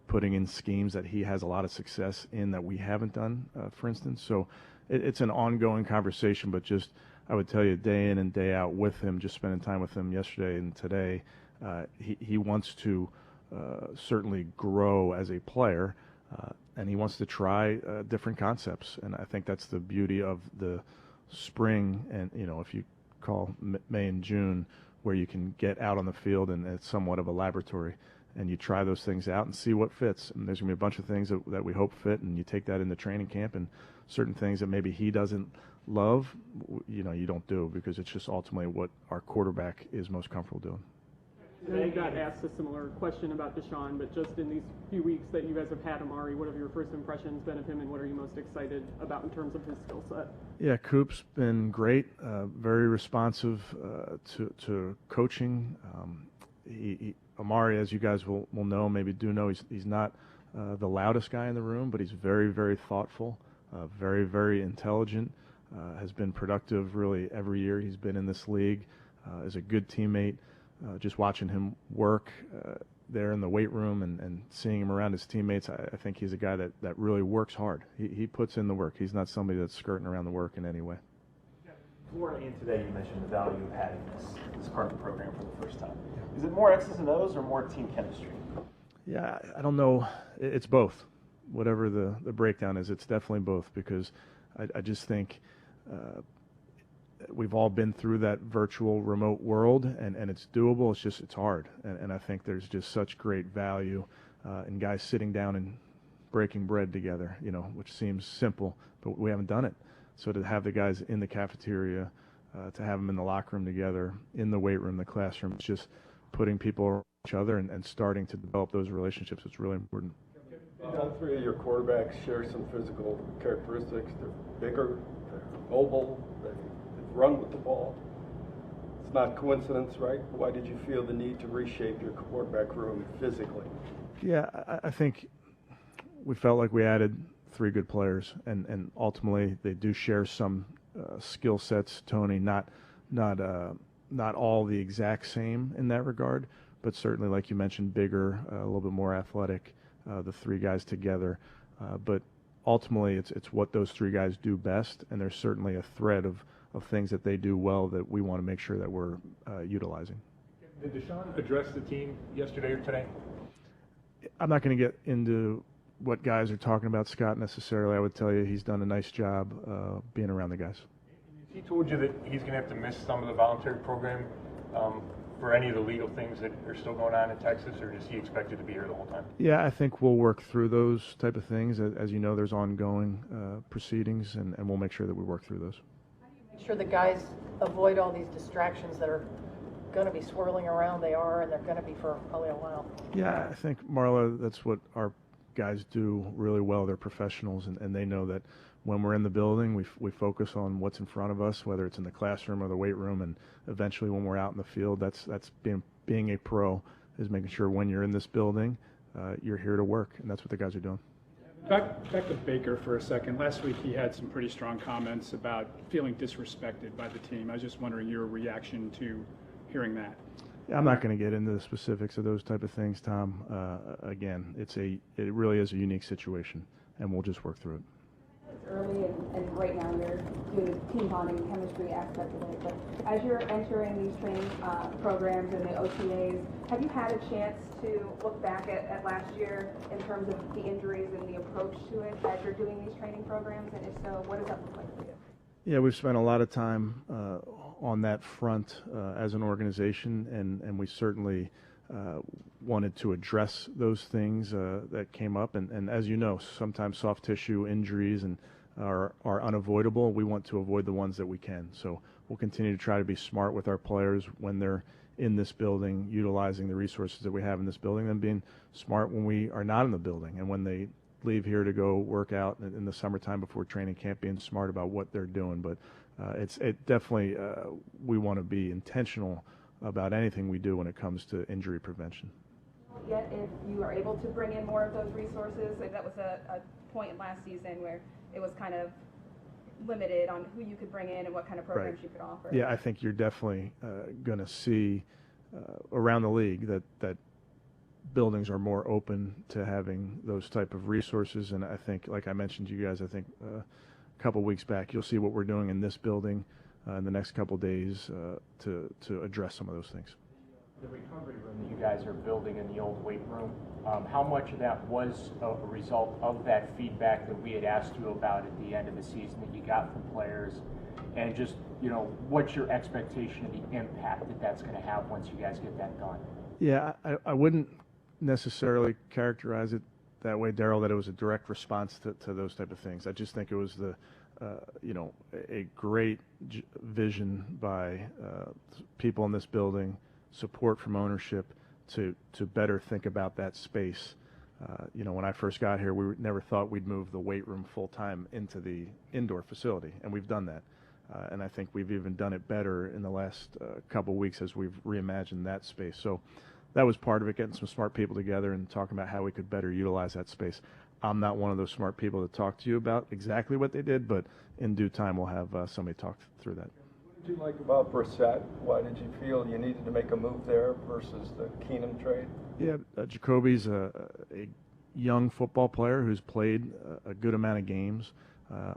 Speaker 3: putting in schemes that he has a lot of success in that we haven't done, for instance. So it's an ongoing conversation, but just I would tell you day in and day out with him, just spending time with him yesterday and today, he wants to certainly grow as a player, and he wants to try different concepts. And I think that's the beauty of the spring and, if you call May and June, where you can get out on the field and it's somewhat of a laboratory, and you try those things out and see what fits. And there's going to be a bunch of things that we hope fit, and you take that into training camp, and certain things that maybe he doesn't love, you don't do, because it's just ultimately what our quarterback is most comfortable doing.
Speaker 11: I got asked a similar question about Deshaun, but just in these few weeks that you guys have had Amari, what have your first impressions been of him, and what are you most excited about in terms of his skill set?
Speaker 3: Yeah, Coop's been great, very responsive to coaching. Amari, as you guys will know, maybe do know, he's not the loudest guy in the room, but he's very, very thoughtful, very, very intelligent, has been productive really every year he's been in this league, is a good teammate. Just watching him work there in the weight room and seeing him around his teammates, I think he's a guy that really works hard. He puts in the work. He's not somebody that's skirting around the work in any way.
Speaker 21: Before and today, you mentioned the value of having this part of the program for the first time. Is it more X's and O's or more team chemistry?
Speaker 3: Yeah, I don't know. It's both. Whatever the breakdown is, it's definitely both, because I just think we've all been through that virtual remote world, and it's doable. It's hard. And I think there's just such great value in guys sitting down and breaking bread together, which seems simple, but we haven't done it. So to have the guys in the cafeteria, to have them in the locker room together, in the weight room, the classroom, it's just putting people each other and starting to develop those relationships is really important.
Speaker 9: All three of your quarterbacks share some physical characteristics. They're bigger, they're mobile, they run with the ball. It's not coincidence, right? Why did you feel the need to reshape your quarterback room physically?
Speaker 3: Yeah, I think we felt like we added 3 good players, and ultimately they do share some skill sets, Tony, not all the exact same in that regard, but certainly, like you mentioned, bigger, a little bit more athletic, the 3 guys together. But ultimately, it's what those 3 guys do best, and there's certainly a thread of things that they do well that we want to make sure that we're utilizing.
Speaker 12: Did Deshaun address the team yesterday or today?
Speaker 3: I'm not going to get into what guys are talking about, Scott, necessarily. I would tell you he's done a nice job being around the guys.
Speaker 12: He told you that he's going to have to miss some of the voluntary program for any of the legal things that are still going on in Texas, or is he expected to be here the whole time?
Speaker 3: Yeah, I think we'll work through those type of things. As you know, there's ongoing proceedings, and we'll make sure that we work through those.
Speaker 22: How do you make sure the guys avoid all these distractions that are going to be swirling around? They are, and they're going to be for probably a while.
Speaker 3: Yeah, I think, Marla, that's what our guys do really well. They're professionals, and they know that when we're in the building, we focus on what's in front of us, whether it's in the classroom or the weight room, and eventually when we're out in the field, that's being a pro, is making sure when you're in this building, you're here to work, and that's what the guys are doing.
Speaker 15: Back to Baker for a second. Last week he had some pretty strong comments about feeling disrespected by the team. I was just wondering your reaction to hearing that.
Speaker 3: Yeah, I'm not going to get into the specifics of those type of things, Tom. Again, it really is a unique situation, and we'll just work through it.
Speaker 14: It's early, and right now you're doing the team bonding and chemistry aspect of it. But as you're entering these training programs and the OTAs, have you had a chance to look back at last year in terms of the injuries and the approach to it as you're doing these training programs? And if so, what does that look like for you?
Speaker 3: Yeah, we've spent a lot of time on that front as an organization, and we certainly wanted to address those things that came up. And as you know, sometimes soft tissue injuries are unavoidable. We want to avoid the ones that we can. So we'll continue to try to be smart with our players when they're in this building, utilizing the resources that we have in this building, and being smart when we are not in the building and when they leave here to go work out in the summertime before training camp, being smart about what they're doing. But it definitely, we want to be intentional about anything we do when it comes to injury prevention.
Speaker 14: Yet if you are able to bring in more of those resources, like that was a point last season where it was kind of limited on who you could bring in and what kind of programs you could offer.
Speaker 3: Yeah, I think you're definitely going to see around the league that buildings are more open to having those type of resources. And I think, like I mentioned to you guys, I think a couple of weeks back, you'll see what we're doing in this building in the next couple of days to address some of those things.
Speaker 4: The recovery room that you guys are building in the old weight room, how much of that was a result of that feedback that we had asked you about at the end of the season that you got from players, and just, what's your expectation of the impact that that's going to have once you guys get that done? Yeah,
Speaker 3: I wouldn't necessarily characterize it that way, Daryl, that it was a direct response to those type of things. I just think it was a great vision by people in this building, support from ownership to better think about that space. When I first got here, we never thought we'd move the weight room full time into the indoor facility, and we've done that. And I think we've even done it better in the last couple weeks as we've reimagined that space. So that was part of it, getting some smart people together and talking about how we could better utilize that space. I'm not one of those smart people to talk to you about exactly what they did, but in due time we'll have somebody talk through that.
Speaker 9: What did you like about Brissett? Why did you feel you needed to make a move there versus the Keenum trade?
Speaker 3: Yeah, Jacoby's a young football player who's played a good amount of games,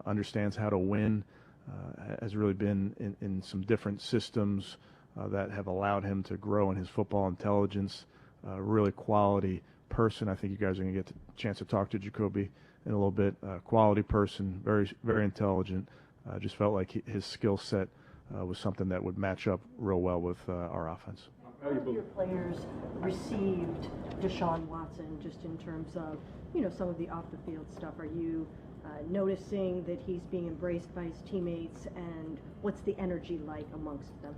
Speaker 3: understands how to win, has really been in some different systems that have allowed him to grow in his football intelligence, really quality person. I think you guys are going to get the chance to talk to Jacoby in a little bit. Quality person, very, very intelligent. Just felt like his skill set was something that would match up real well with our offense.
Speaker 7: How have your players received Deshaun Watson, just in terms of, some of the off-the-field stuff? Are you noticing that he's being embraced by his teammates, and what's the energy like amongst them?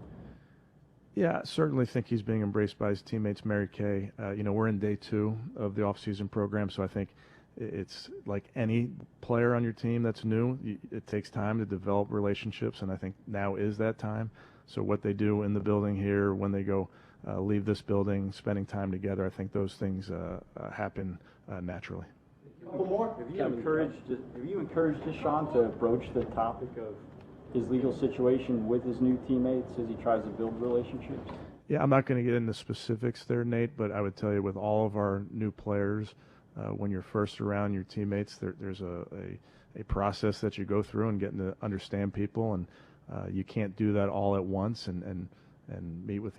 Speaker 3: Yeah, I certainly think he's being embraced by his teammates. Mary Kay, we're in day 2 of the off-season program, so I think it's like any player on your team that's new. It takes time to develop relationships, and I think now is that time. So what they do in the building here, when they go leave this building, spending time together, I think those things happen naturally.
Speaker 6: Have you encouraged Deshaun to broach the topic of his legal situation with his new teammates as he tries to build relationships?
Speaker 3: Yeah, I'm not going to get into specifics there, Nate, but I would tell you with all of our new players, when you're first around your teammates, there's a process that you go through and getting to understand people, and you can't do that all at once and meet with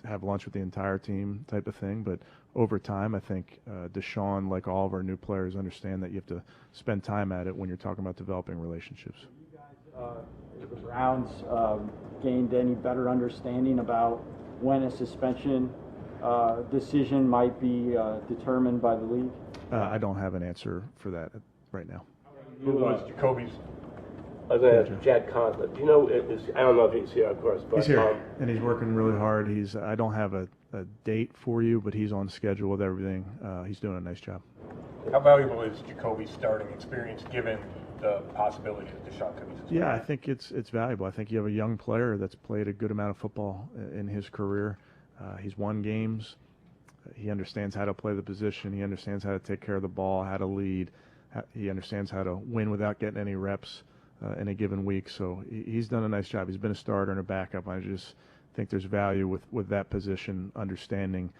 Speaker 3: have lunch with the entire team type of thing. But over time, I think Deshaun, like all of our new players, understand that you have to spend time at it when you're talking about developing relationships.
Speaker 6: The Browns gained any better understanding about when a suspension decision might be determined by the league?
Speaker 3: I don't have an answer for that right now.
Speaker 12: Who was Jacoby's?
Speaker 10: I was going to ask Chad Conklin. Do you know, I don't know if he's here, of course, but
Speaker 3: he's here, and he's working really hard. I don't have a date for you, but he's on schedule with everything. He's doing a nice job.
Speaker 12: How valuable is Jacoby's starting experience given the possibility that Deshaun could be suspended?
Speaker 3: Yeah, I think it's valuable. I think you have a young player that's played a good amount of football in his career. He's won games. He understands how to play the position. He understands how to take care of the ball, how to lead. He understands how to win without getting any reps in a given week. So he's done a nice job. He's been a starter and a backup. I just think there's value with that position, understanding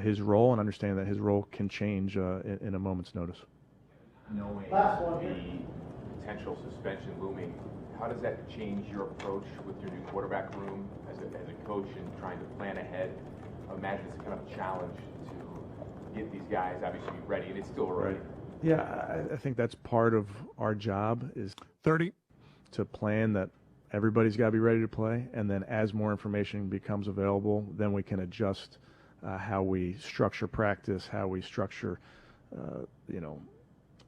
Speaker 3: his role and understanding that his role can change in a moment's notice.
Speaker 13: Knowing the potential suspension looming, how does that change your approach with your new quarterback room as a coach and trying to plan ahead? I imagine it's kind of a challenge to get these guys obviously ready, and it's still early.
Speaker 3: Right. Yeah, I think that's part of our job is
Speaker 2: 30
Speaker 3: to plan that everybody's got to be ready to play, and then as more information becomes available, then we can adjust how we structure practice, how we structure,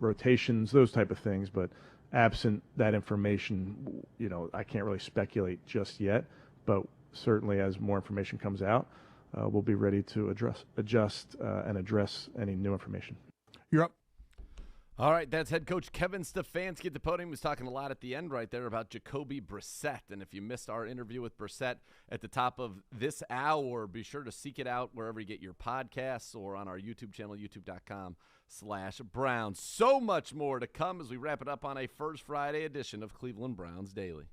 Speaker 3: rotations, those type of things. But absent that information, I can't really speculate just yet. But certainly, as more information comes out, we'll be ready to adjust and address any new information.
Speaker 2: You're up.
Speaker 1: All right, that's head coach Kevin Stefanski at the podium. He was talking a lot at the end right there about Jacoby Brissett. And if you missed our interview with Brissett at the top of this hour, be sure to seek it out wherever you get your podcasts or on our YouTube channel, youtube.com/Browns. So much more to come as we wrap it up on a First Friday edition of Cleveland Browns Daily.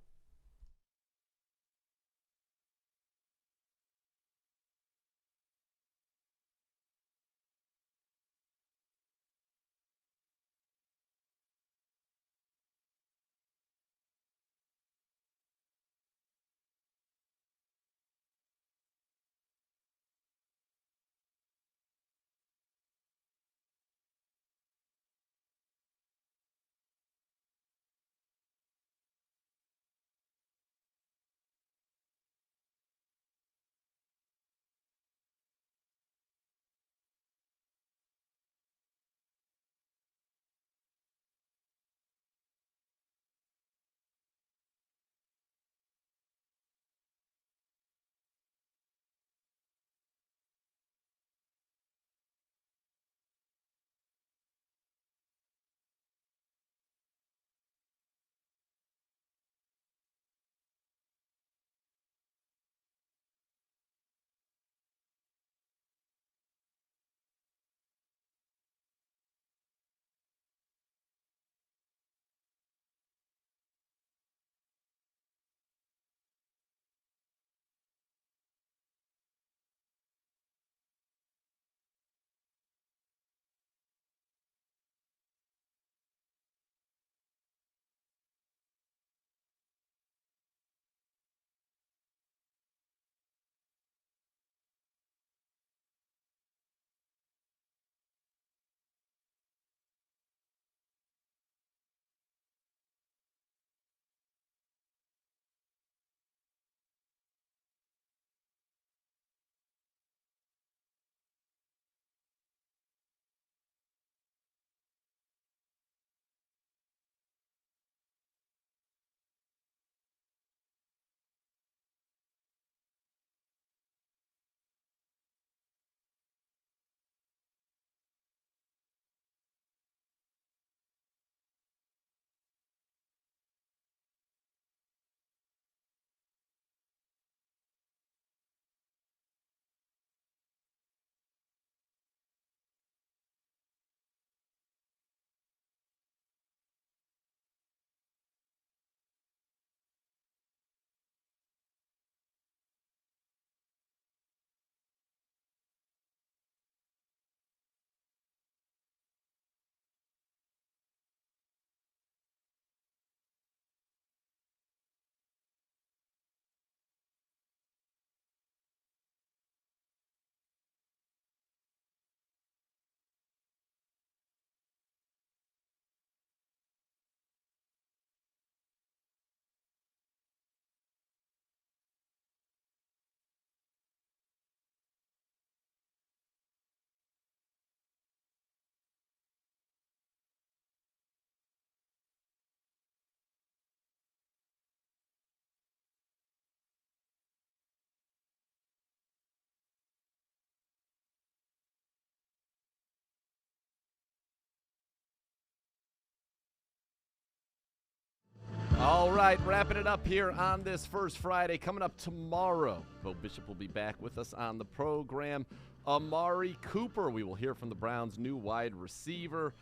Speaker 1: All right, wrapping it up here on this first Friday. Coming up tomorrow, Beau Bishop will be back with us on the program. Amari Cooper, we will hear from the Browns' new wide receiver.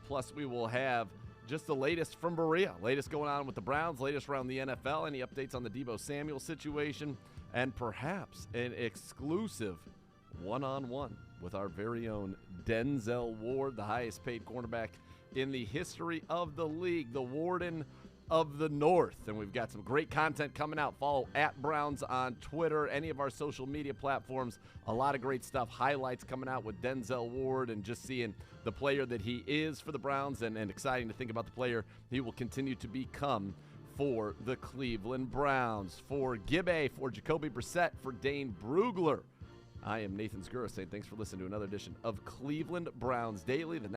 Speaker 1: Plus, we will have just the latest from Berea. Latest going on with the Browns, latest around the NFL, any updates on the Deebo Samuel situation, and perhaps an exclusive one-on-one with our very own Denzel Ward, the highest paid cornerback in the history of the league, the Warden of the North. And we've got some great content coming out. Follow @Browns on Twitter, any of our social media platforms. A lot of great stuff, highlights coming out with Denzel Ward and just seeing the player that he is for the Browns, and exciting to think about the player he will continue to become for the Cleveland Browns. For Gibbe, for Jacoby Brissett, for Dane Brugler, I am Nathan Zegura saying thanks for listening to another edition of Cleveland Browns Daily. The